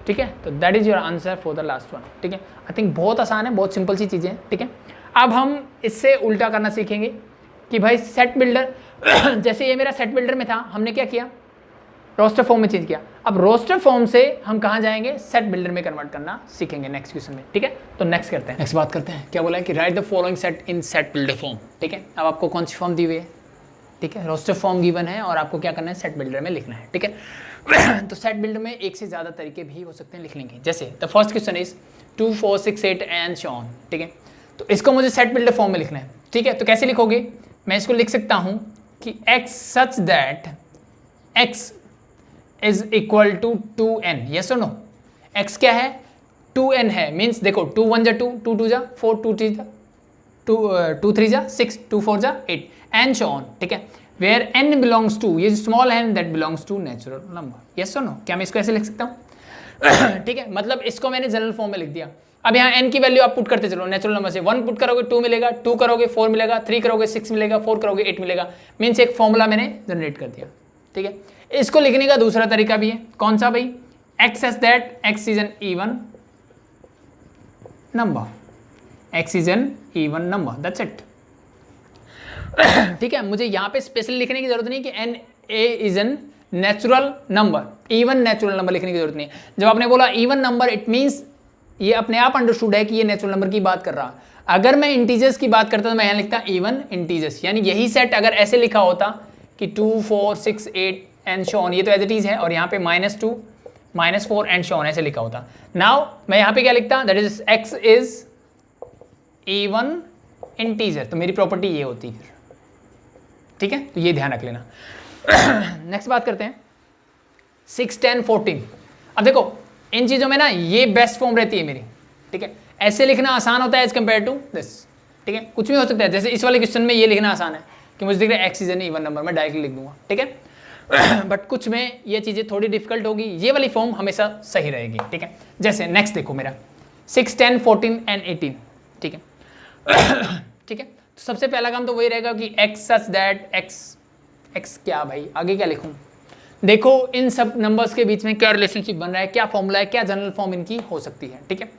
ठीक है। तो that is your answer for the last one, ठीक है। आई थिंक बहुत आसान है, बहुत सिंपल सी चीज़ें हैं, ठीक है। अब हम इससे उल्टा करना सीखेंगे कि भाई सेट बिल्डर जैसे ये मेरा सेट बिल्डर में था, हमने क्या किया रोस्टर फॉर्म में चेंज किया, अब रोस्टर फॉर्म से हम कहाँ जाएंगे सेट बिल्डर में कन्वर्ट करना सीखेंगे नेक्स्ट क्वेश्चन में, ठीक है। तो नेक्स्ट करते हैं, नेक्स्ट बात करते हैं, क्या बोला है कि right the following set in set builder form, ठीक है। अब आपको कौन सी फॉर्म दी हुई है, ठीक है, रोस्टर फॉर्म गिवन है और आपको क्या करना है सेट बिल्डर में लिखना है, ठीक है। तो सेट बिल्डर में एक से ज़्यादा तरीके भी हो सकते हैं लिखने के, जैसे the first question is 2 4 6 8 and so on, ठीक है। तो इसको मुझे सेट बिल्डर फॉर्म में लिखना है, ठीक है। तो कैसे लिखोगे, मैं इसको लिख सकता हूँ कि x such that x is equal to 2n, yes और नो। x क्या है 2n है, मीन्स देखो 2 1 जा 2, 2 2 जा 4, 2 3 जा 2 3 जा 6, 2 4 जा 8 एंड सो ऑन, ठीक है। वेयर n बिलोंग्स टू, ये small n that belongs to natural number, yes और नो। क्या मैं इसको ऐसे लिख सकता हूँ ठीक है, मतलब इसको मैंने जनरल फॉर्म में लिख दिया। अब यहाँ n की वैल्यू आप पुट करते चलो नेचुरल नंबर से, 1 पुट करोगे 2 मिलेगा, 2 करोगे 4 मिलेगा, 3 करोगे 6 मिलेगा, 4 करोगे 8 मिलेगा, मीन्स एक फॉर्मूला मैंने जनरेट कर दिया, ठीक है। इसको लिखने का दूसरा तरीका भी है, कौन सा भाई, x as that x is an even number, x is an even number, that's it, ठीक है। मुझे यहाँ पे स्पेशल लिखने की जरूरत नहीं कि n a is an natural number, even natural number लिखने की जरूरत नहीं है। जब आपने बोला इवन नंबर इट मीन्स ये अपने आप अंडरस्टूड है कि ये नेचुरल नंबर की बात कर रहा। अगर मैं इंटीजर्स की बात करता तो मैं यहाँ लिखता इवन इंटीजर्स, यानी यही सेट अगर ऐसे लिखा होता कि 2 4 6 8 एंड सो ऑन, ये तो एज इट इज है, और यहाँ पे -2 -4 एंड सो ऑन ऐसे लिखा होता। नाउ मैं यहाँ पे क्या लिखता, that is x is even integer, तो मेरी प्रॉपर्टी ये होती है, ठीक है। तो ये ध्यान रख लेना। नेक्स्ट बात करते हैं 6 10 14। अब देखो इन चीज़ों में ना ये बेस्ट फॉर्म रहती है मेरी, ठीक है। ऐसे लिखना आसान होता है एज कम्पेयर टू दिस, ठीक है। कुछ भी हो सकता है, जैसे इस वाले क्वेश्चन में ये लिखना आसान है कि मुझे दिख रहा है x is N even number, मैं डायरेक्टली लिख दूंगा, ठीक है। बट कुछ में ये चीज़ें थोड़ी डिफिकल्ट होगी, ये वाली फॉर्म हमेशा सही रहेगी, ठीक है। जैसे नेक्स्ट देखो मेरा 6 10 14 एंड 18, ठीक है। ठीक है, तो सबसे पहला काम तो वही रहेगा कि x such that x x क्या भाई, आगे क्या लिखूं? देखो इन सब नंबर्स के बीच में क्या रिलेशनशिप बन रहा है, क्या फॉर्मूला है, क्या जनरल फॉर्म इनकी हो सकती है, ठीक है।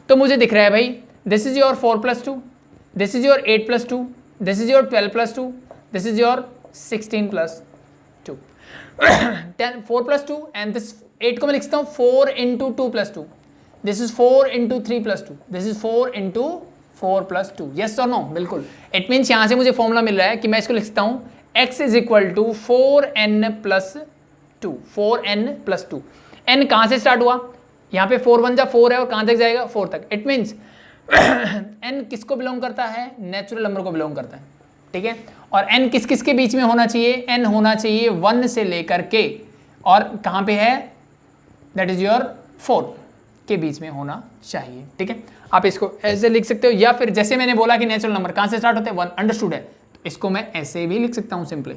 तो मुझे दिख रहा है भाई, this is your 4+2, this is your 8+2, this is your 12+2, this is your 16+2 4+2 and this 8 को मैं लिखता हूँ 4 into 2+2, this is 4 into 3+2, this is 4 into 4+2, yes और नो, बिल्कुल। इट मीन्स यहाँ से मुझे फॉर्मूला मिल रहा है कि मैं इसको लिखता हूँ x is equal to 4n+2, 4n+2। n कहाँ से स्टार्ट हुआ, यहाँ पे 4 1 जा 4 है और कहाँ तक जाएगा 4 तक। इट मीन्स n किसको बिलोंग करता है, नेचुरल नंबर को बिलोंग करता है, ठीक है। और n किस किस के बीच में होना चाहिए, n होना चाहिए 1 से लेकर के और कहाँ पे है, दैट इज योर 4 के बीच में होना चाहिए, ठीक है। आप इसको ऐसे लिख सकते हो, या फिर जैसे मैंने बोला कि नेचुरल नंबर कहाँ से स्टार्ट होते हैं 1, अंडरस्टूड है, तो इसको मैं ऐसे भी लिख सकता हूँ सिंपली,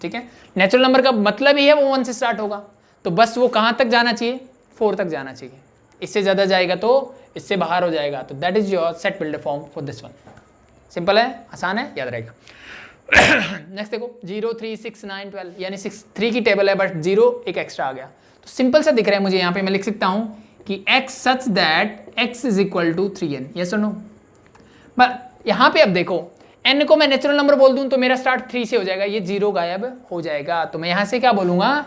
ठीक है। नेचुरल नंबर का मतलब ही है वो 1 से स्टार्ट होगा, तो बस वो कहाँ तक जाना चाहिए, 4 तक जाना चाहिए। इससे ज़्यादा जाएगा तो इससे बाहर हो जाएगा, तो that is your set builder form for this one. Simple है, आसान है, याद रहेगा। नेक्स्ट देखो 0 3 6 9 12, यानी 3 की टेबल है बट 0 एक एक्स्ट्रा आ गया, तो सिंपल सा दिख रहा है मुझे। यहाँ पे मैं लिख सकता हूँ कि x such that x is equal to 3n, yes और नो। बट यहाँ पे अब देखो n को मैं नेचुरल नंबर बोल दूं तो मेरा स्टार्ट 3 से हो जाएगा, ये 0 गायब हो जाएगा, तो मैं यहाँ से क्या बोलूँगा,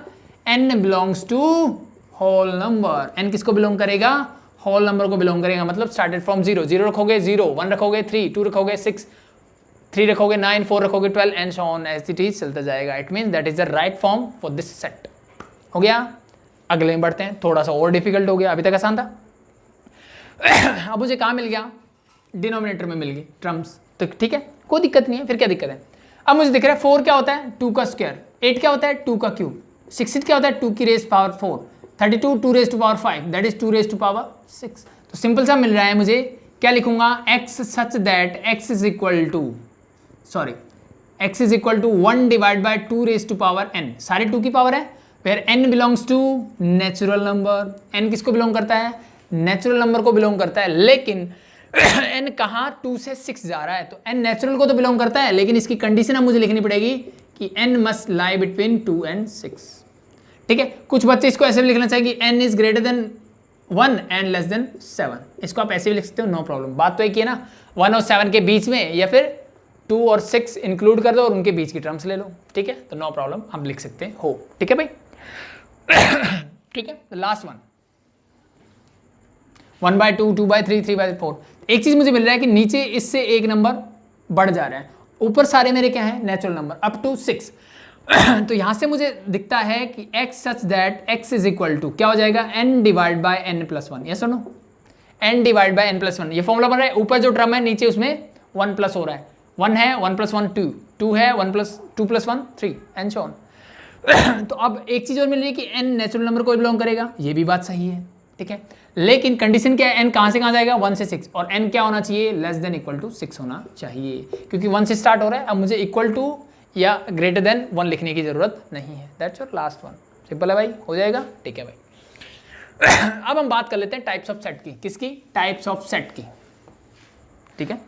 n belongs to whole number. n किसको बिलोंग करेगा, होल नंबर को बिलोंग करेगा, मतलब स्टार्टेड फ्रॉम 0, 0 रखोगे 0, 1 रखोगे 3, 2 रखोगे 6, 3 रखोगे 9, 4 रखोगे 12 and so on as it is चलता जाएगा। It means that is the right form for this set. हो गया, अगले में बढ़ते हैं, थोड़ा सा और डिफिकल्ट हो गया, अभी तक आसान था। अब मुझे कहाँ मिल गया, डिनोमिनेटर में मिल गई टर्म्स, तो ठीक है, कोई दिक्कत नहीं है, फिर क्या दिक्कत है। अब मुझे दिख रहा है 4 क्या होता है, 2 का स्क्वायर, 8 क्या होता है, 2 का क्यूब, 16 क्या होता है, 2 की raise power 4, 32 2 raise to power 5, that is 2 raise to power 6। तो सिंपल सा मिल रहा है मुझे, क्या लिखूंगा, x such that x is equal to, sorry x is equal to 1 divide by 2 raise to power n, सारे 2 की पावर है, फिर n belongs to natural number. n किसको बिलोंग करता है, नेचुरल नंबर को बिलोंग करता है, लेकिन n कहाँ 2 से 6 जा रहा है, तो n नेचुरल को तो बिलोंग करता है, लेकिन इसकी कंडीशन अब मुझे लिखनी पड़ेगी कि n must lie between 2 and 6, ठीक है। कुछ बच्चे इसको ऐसे भी लिखना चाहिए कि n is greater than 1 and less than 7, इसको आप ऐसे भी लिख सकते हो, नो प्रॉब्लम। बात तो एक ही है ना, 1 और 7 के बीच में, या फिर 2 और 6 इंक्लूड कर दो और उनके बीच की टर्म्स ले लो, ठीक है, तो नो प्रॉब्लम, हम लिख सकते हो, ठीक है भाई। ठीक है, लास्ट वन 1/2, 2/3, 3/4। एक चीज मुझे मिल रहा है कि नीचे इससे एक नंबर बढ़ जा रहा है, ऊपर सारे मेरे क्या है, नेचुरल नंबर अप टू 6। तो यहां से मुझे दिखता है कि x such that x is equal to क्या हो जाएगा, n divide by n+1, yes और no, n divide by n+1, ये फॉर्मूला बन रहा है। ऊपर जो टर्म है नीचे उसमें 1 प्लस हो रहा है, 1 है 1 + 1 2, 2 है 1 + 2 + 1 3 एंड सो ऑन। तो अब एक चीज और मिल रही है कि n नेचुरल नंबर को बिलोंग करेगा, ये भी बात सही है, ठीक है, लेकिन कंडीशन क्या है, n कहां से कहां जाएगा, 1 से 6, और n क्या होना चाहिए, लेस देन इक्वल टू 6 होना चाहिए, क्योंकि 1 से स्टार्ट हो रहा है। अब मुझे इक्वल टू या ग्रेटर देन 1 लिखने की जरूरत नहीं है, that's your last one. Simple है भाई, हो जाएगा, ठीक है भाई। अब हम बात कर लेते हैं टाइप्स ऑफ सेट की, किसकी, टाइप्स ऑफ सेट की, ठीक है।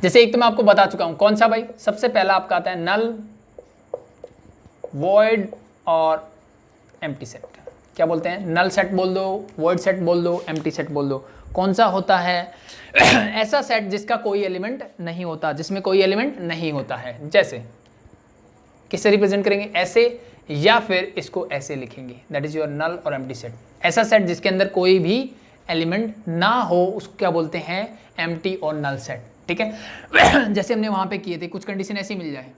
जैसे एक तो मैं आपको बता चुका हूं, कौन सा भाई, सबसे पहला आपका आता है नल, वॉइड और एम्प्टी सेट। क्या बोलते हैं, नल सेट बोल दो, वॉइड सेट बोल दो, एम्प्टी सेट बोल दो। कौन सा होता है, ऐसा सेट जिसका कोई एलिमेंट नहीं होता, जिसमें कोई एलिमेंट नहीं होता है। जैसे किससे रिप्रेजेंट करेंगे, ऐसे, या फिर इसको ऐसे लिखेंगे, दैट इज योर नल और एम्प्टी सेट। ऐसा सेट जिसके अंदर कोई भी एलिमेंट ना हो उसको क्या बोलते हैं, एम्प्टी और नल सेट, ठीक है। जैसे हमने वहां पे किए थे, कुछ कंडीशन ऐसी मिल जाए,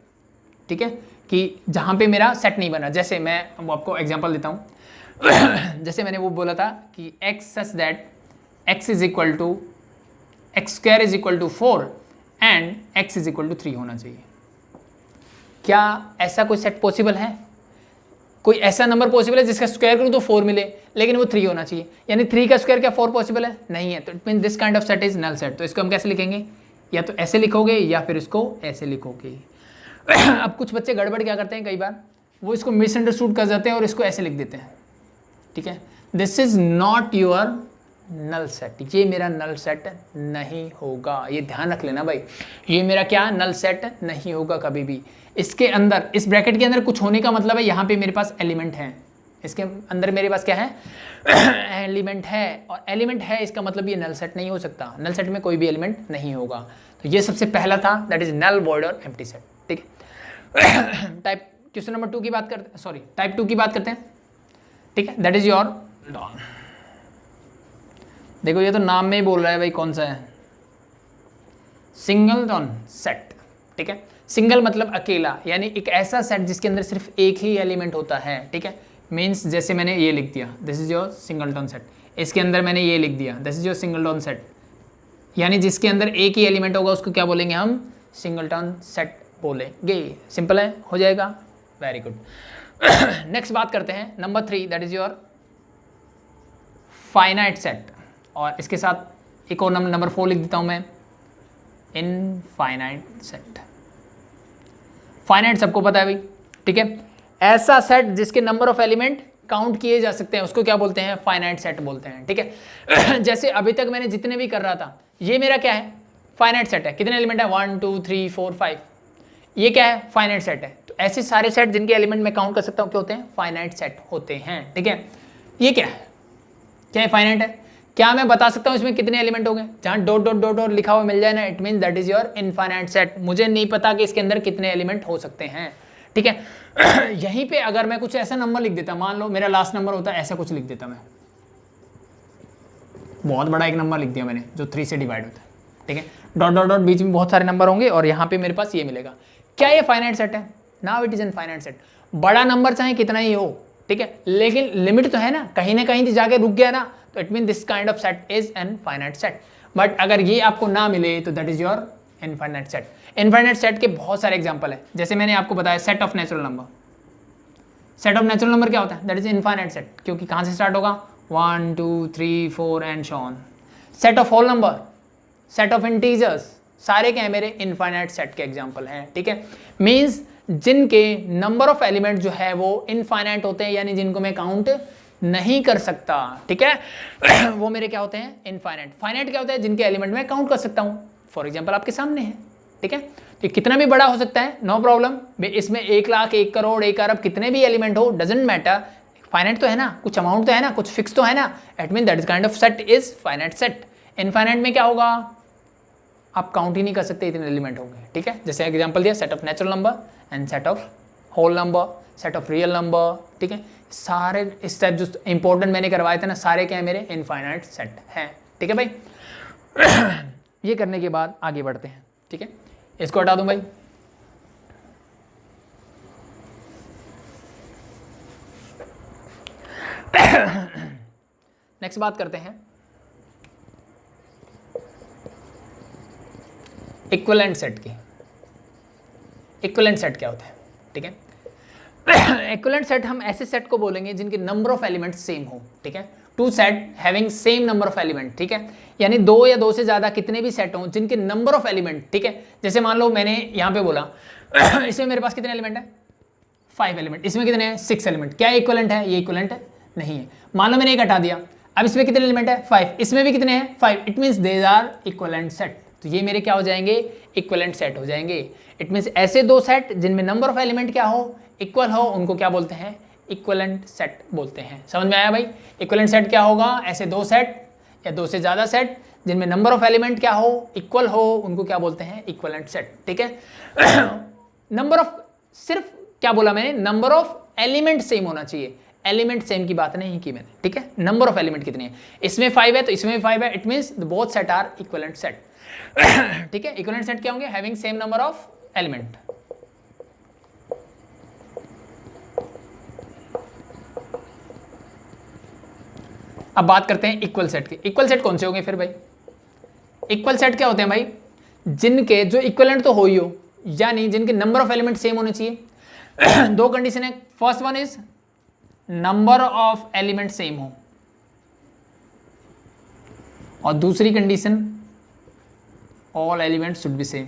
ठीक है, कि जहां पे मेरा सेट नहीं बना। जैसे मैं आपको एग्जांपल देता हूं। जैसे मैंने वो बोला था कि x such that x is equal to x² is equal to 4 and x is equal to 3 होना चाहिए। क्या ऐसा कोई सेट पॉसिबल है, कोई ऐसा नंबर पॉसिबल है जिसका स्क्वायर करूं तो 4 मिले, लेकिन वो 3 होना चाहिए, यानी 3 का स्क्वायर क्या 4 पॉसिबल है, नहीं है, तो it mean this kind of set is null set. तो इसको हम कैसे लिखेंगे, या तो ऐसे लिखोगे या फिर इसको ऐसे लिखोगे। अब कुछ बच्चे गड़बड़ क्या करते हैं, कई बार वो इसको मिसअंडरस्टूड कर जाते हैं और इसको ऐसे लिख देते हैं, ठीक है, this is not your null set, ये मेरा नल सेट नहीं होगा, ये ध्यान रख लेना भाई, ये मेरा क्या नल सेट नहीं होगा कभी भी। इसके अंदर, इस ब्रैकेट के अंदर कुछ होने का मतलब है यहाँ पे मेरे पास एलिमेंट है, इसके अंदर मेरे पास क्या है एलिमेंट है, और एलिमेंट है इसका मतलब ये नल सेट नहीं हो सकता, नल सेट में कोई भी एलिमेंट नहीं होगा। तो ये सबसे पहला था, दैट इज नल वॉइड और एम्प्टी सेट। ठीक है, टाइप क्वेश्चन नंबर 2 की बात करते हैं, सॉरी टाइप 2 की बात करते हैं। ठीक है, दैट इज योर डॉन। देखो ये तो नाम में ही बोल रहा है भाई कौन सा है, सिंगलटन सेट। ठीक है, सिंगल मतलब अकेला, यानी एक ऐसा सेट जिसके अंदर सिर्फ एक ही एलिमेंट होता है। ठीक है, मीन्स जैसे मैंने ये लिख दिया, this is your singleton set, इसके अंदर मैंने ये लिख दिया, this is your singleton set, यानी जिसके अंदर एक ही एलिमेंट होगा उसको क्या बोलेंगे हम, सिंगलटन सेट बोलेंगे। सिंपल है, हो जाएगा, वेरी गुड। नेक्स्ट बात करते हैं number 3, that is your finite set, और इसके साथ एक और नंबर 4 लिख देता हूं मैं, इनफाइनाइट सेट। फाइनाइट सबको पता है भाई। ठीक है, ऐसा सेट जिसके नंबर ऑफ एलिमेंट काउंट किए जा सकते हैं उसको क्या बोलते हैं, फाइनाइट सेट बोलते हैं। ठीक है, जैसे अभी तक मैंने जितने भी कर रहा था, ये मेरा क्या है, फाइनाइट सेट है। कितने एलिमेंट है, 1 2 3 4 5, ये क्या है, फाइनाइट सेट है। तो ऐसे सारे सेट जिनके एलिमेंट मैं काउंट कर सकता हूँ क्या होते हैं, फाइनाइट सेट होते हैं। ठीक है, ये क्या है, क्या है, फाइनाइट है। क्या मैं बता सकता हूँ इसमें कितने एलिमेंट हो गए, जहाँ डॉट डॉट डॉट डॉट लिखा हुआ मिल जाए ना, it mean that is your infinite set. मुझे नहीं पता कि इसके अंदर कितने एलिमेंट हो सकते हैं। ठीक है, यहीं पे अगर मैं कुछ ऐसा नंबर लिख देता, मान लो मेरा लास्ट नंबर होता है, ऐसा कुछ लिख देता मैं, बहुत बड़ा एक नंबर लिख दिया मैंने जो 3 से डिवाइड होता है। ठीक है, डॉट डॉट डॉट बीच में बहुत सारे नंबर होंगे और यहाँ पे मेरे पास ये मिलेगा। क्या ये फाइनाइट सेट है, now it is infinite set. बड़ा नंबर चाहे कितना ही हो, ठीक है, लेकिन लिमिट तो है ना कहीं जाके रुक गया ना, तो it mean this kind of set is infinite set. But अगर ये आपको ना मिले तो that is your infinite set. Infinite set के बहुत सारे एग्जांपल है, जैसे मैंने आपको बताया set of natural number. Set of natural number क्या होता है, दैट इज इनफाइनाइट सेट, क्योंकि कहाँ से स्टार्ट होगा, 1 2 3 4 and so on. Set of whole number, set of integers, सारे क्या है मेरे इनफाइनाइट सेट के एग्जाम्पल हैं। ठीक है, मीन्स जिनके नंबर ऑफ एलिमेंट जो है वो इनफाइनाइट होते हैं, यानी जिनको मैं काउंट नहीं कर सकता। ठीक है, वो मेरे क्या होते हैं, इनफाइनाइट। फाइनाइट क्या होता है, जिनके एलिमेंट मैं काउंट कर सकता हूँ। फॉर एग्जाम्पल आपके सामने है। ठीक है, तो कितना भी बड़ा हो सकता है, नो प्रॉब्लम, इसमें 1 लाख 1 करोड़ 1 अरब कितने भी एलिमेंट हो, डजेंट मैटर, फाइनाइट तो है ना, कुछ अमाउंट तो है ना, कुछ फिक्स तो है ना, it mean that is kind of set is finite set. Infinite में क्या होगा, आप काउंट ही नहीं कर सकते, इतने एलिमेंट होंगे। ठीक है, जैसे एग्जांपल दिया, set of natural number and set of whole number, set of real number. ठीक है, सारे इस टाइप जो इंपॉर्टेंट मैंने करवाए थे ना, सारे क्या है मेरे इनफाइनाइट सेट हैं। ठीक है भाई, ये करने के बाद आगे बढ़ते हैं। ठीक है, इसको हटा दूं भाई। नेक्स्ट बात करते हैं इक्विवेलेंट सेट की। इक्विवेलेंट सेट क्या होता है, ठीक है, इक्विवेलेंट सेट हम ऐसे सेट को बोलेंगे जिनके नंबर ऑफ एलिमेंट सेम हो। ठीक है, 2 set having same number of element. ठीक है, यानी 2 या 2 से ज्यादा कितने भी सेट हों जिनके नंबर ऑफ एलिमेंट, ठीक है, जैसे मान लो मैंने यहाँ पे बोला इसमें मेरे पास कितने एलिमेंट है, 5 एलिमेंट, इसमें कितने हैं, 6 एलिमेंट। क्या इक्विवेलेंट है, ये इक्विवेलेंट नहीं है। मान लो मैंने एक हटा दिया, अब इसमें कितने एलिमेंट है, 5, इसमें भी कितने हैं, 5, it means there are equivalent set. तो ये मेरे क्या हो जाएंगे, इक्विवेलेंट सेट हो जाएंगे। इट मीन्स ऐसे 2 सेट जिनमें नंबर ऑफ एलिमेंट क्या हो, इक्वल हो, उनको क्या बोलते हैं, इक्विवेलेंट सेट बोलते हैं। समझ में आया भाई, इक्विवेलेंट सेट क्या होगा, ऐसे 2 सेट या 2 से ज़्यादा सेट जिनमें नंबर ऑफ एलिमेंट क्या हो, इक्वल हो, उनको क्या बोलते हैं, इक्विवेलेंट सेट। ठीक है, नंबर ऑफ, सिर्फ क्या बोला मैंने, नंबर ऑफ एलिमेंट सेम होना चाहिए, एलिमेंट सेम की बात नहीं की मैंने। ठीक है, नंबर ऑफ एलिमेंट कितने हैं, इसमें 5 है तो इसमें भी 5 है, it means both set are equivalent set. ठीक है, इक्विवेलेंट सेट क्या होंगे, having same number of element. अब बात करते हैं इक्वल सेट की। इक्वल सेट कौन से होंगे फिर भाई, इक्वल सेट क्या होते हैं भाई, जिनके जो इक्विवेलेंट तो हो ही हो, यानी जिनके नंबर ऑफ एलिमेंट सेम होने चाहिए। 2 कंडीशन है, first one is number of element same हो, और दूसरी condition all element should be same.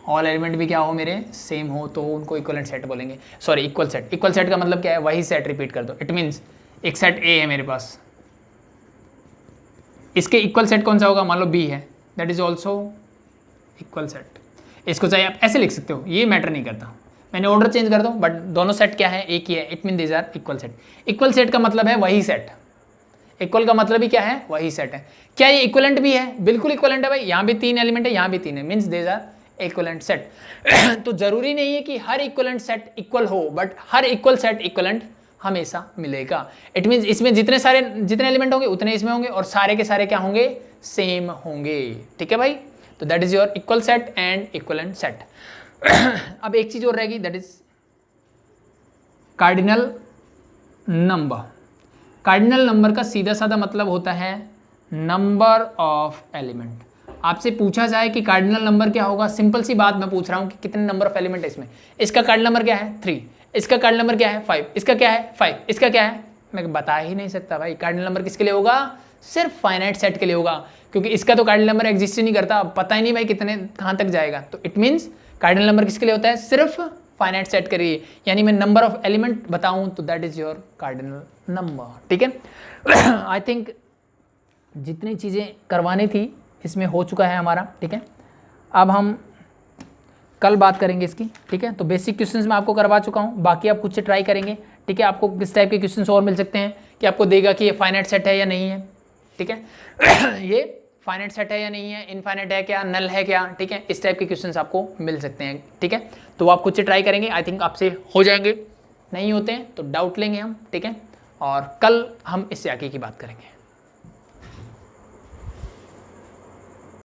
All element भी क्या हो मेरे, सेम हो, तो उनको इक्विवेलेंट सेट बोलेंगे, sorry equal set. Equal set का मतलब क्या है, वही सेट रिपीट कर दो। इट मीन्स एक सेट ए है मेरे पास, इसके इक्वल सेट कौन सा होगा, मान लो बी है, that is also equal set. इसको चाहे आप ऐसे लिख सकते हो, ये मैटर नहीं करता, मैंने ऑर्डर चेंज कर दूं, बट दोनों सेट क्या है, एक ही है, it mean these are equal set. Equal set का मतलब है वही सेट, इक्वल का मतलब ही क्या है, वही सेट है। क्या ये इक्वलेंट भी है, बिल्कुल इक्वलेंट है भाई, यहाँ भी 3 एलिमेंट है, यहाँ भी 3 है, means these are equivalent set. तो जरूरी नहीं है कि हर इक्वलेंट सेट इक्वल हो, बट हर इक्वल सेट इक्वलेंट हमेशा मिलेगा। इट मीन्स इसमें जितने एलिमेंट होंगे उतने इसमें होंगे, और सारे के सारे क्या होंगे, सेम होंगे। ठीक है भाई, तो that is your equal set and equivalent set. अब एक चीज और रहेगी, that is cardinal number. Cardinal number का सीधा साधा मतलब होता है नंबर ऑफ एलिमेंट। आपसे पूछा जाए कि कार्डिनल नंबर क्या होगा, सिंपल सी बात मैं पूछ रहा हूं कि कितने नंबर ऑफ एलिमेंट है इसमें। इसका कार्डिनल नंबर क्या है 3, इसका कार्डिनल नंबर क्या है 5, इसका क्या है 5, इसका क्या है, मैं बता ही नहीं सकता भाई। कार्डिनल नंबर किसके लिए होगा, सिर्फ फाइनाइट सेट के लिए होगा, क्योंकि इसका तो कार्डिनल नंबर एग्जिस्ट ही नहीं करता, पता ही नहीं भाई कितने कहाँ तक जाएगा। तो इट मीन्स कार्डिनल नंबर किसके लिए होता है, सिर्फ फाइनाइट सेट के लिए, यानी मैं नंबर ऑफ एलिमेंट बताऊं तो that is your cardinal number. ठीक है, आई थिंक जितनी चीज़ें करवानी थी इसमें हो चुका है हमारा। ठीक है, अब हम कल बात करेंगे इसकी। ठीक है, तो बेसिक क्वेश्चंस मैं आपको करवा चुका हूँ, बाकी आप खुद से ट्राई करेंगे। ठीक है, आपको किस टाइप के क्वेश्चंस और मिल सकते हैं कि आपको देगा कि ये फाइनाइट सेट है या नहीं है। ठीक है, ये फाइनाइट सेट है या नहीं है, इनफाइनाइट है क्या, नल है क्या। ठीक है, इस टाइप के क्वेश्चंस आपको मिल सकते हैं। ठीक है, तो आप खुद से ट्राई करेंगे, आई थिंक आपसे हो जाएंगे, नहीं होते हैं तो डाउट लेंगे हम। ठीक है, और कल हम इससे आगे की बात करेंगे।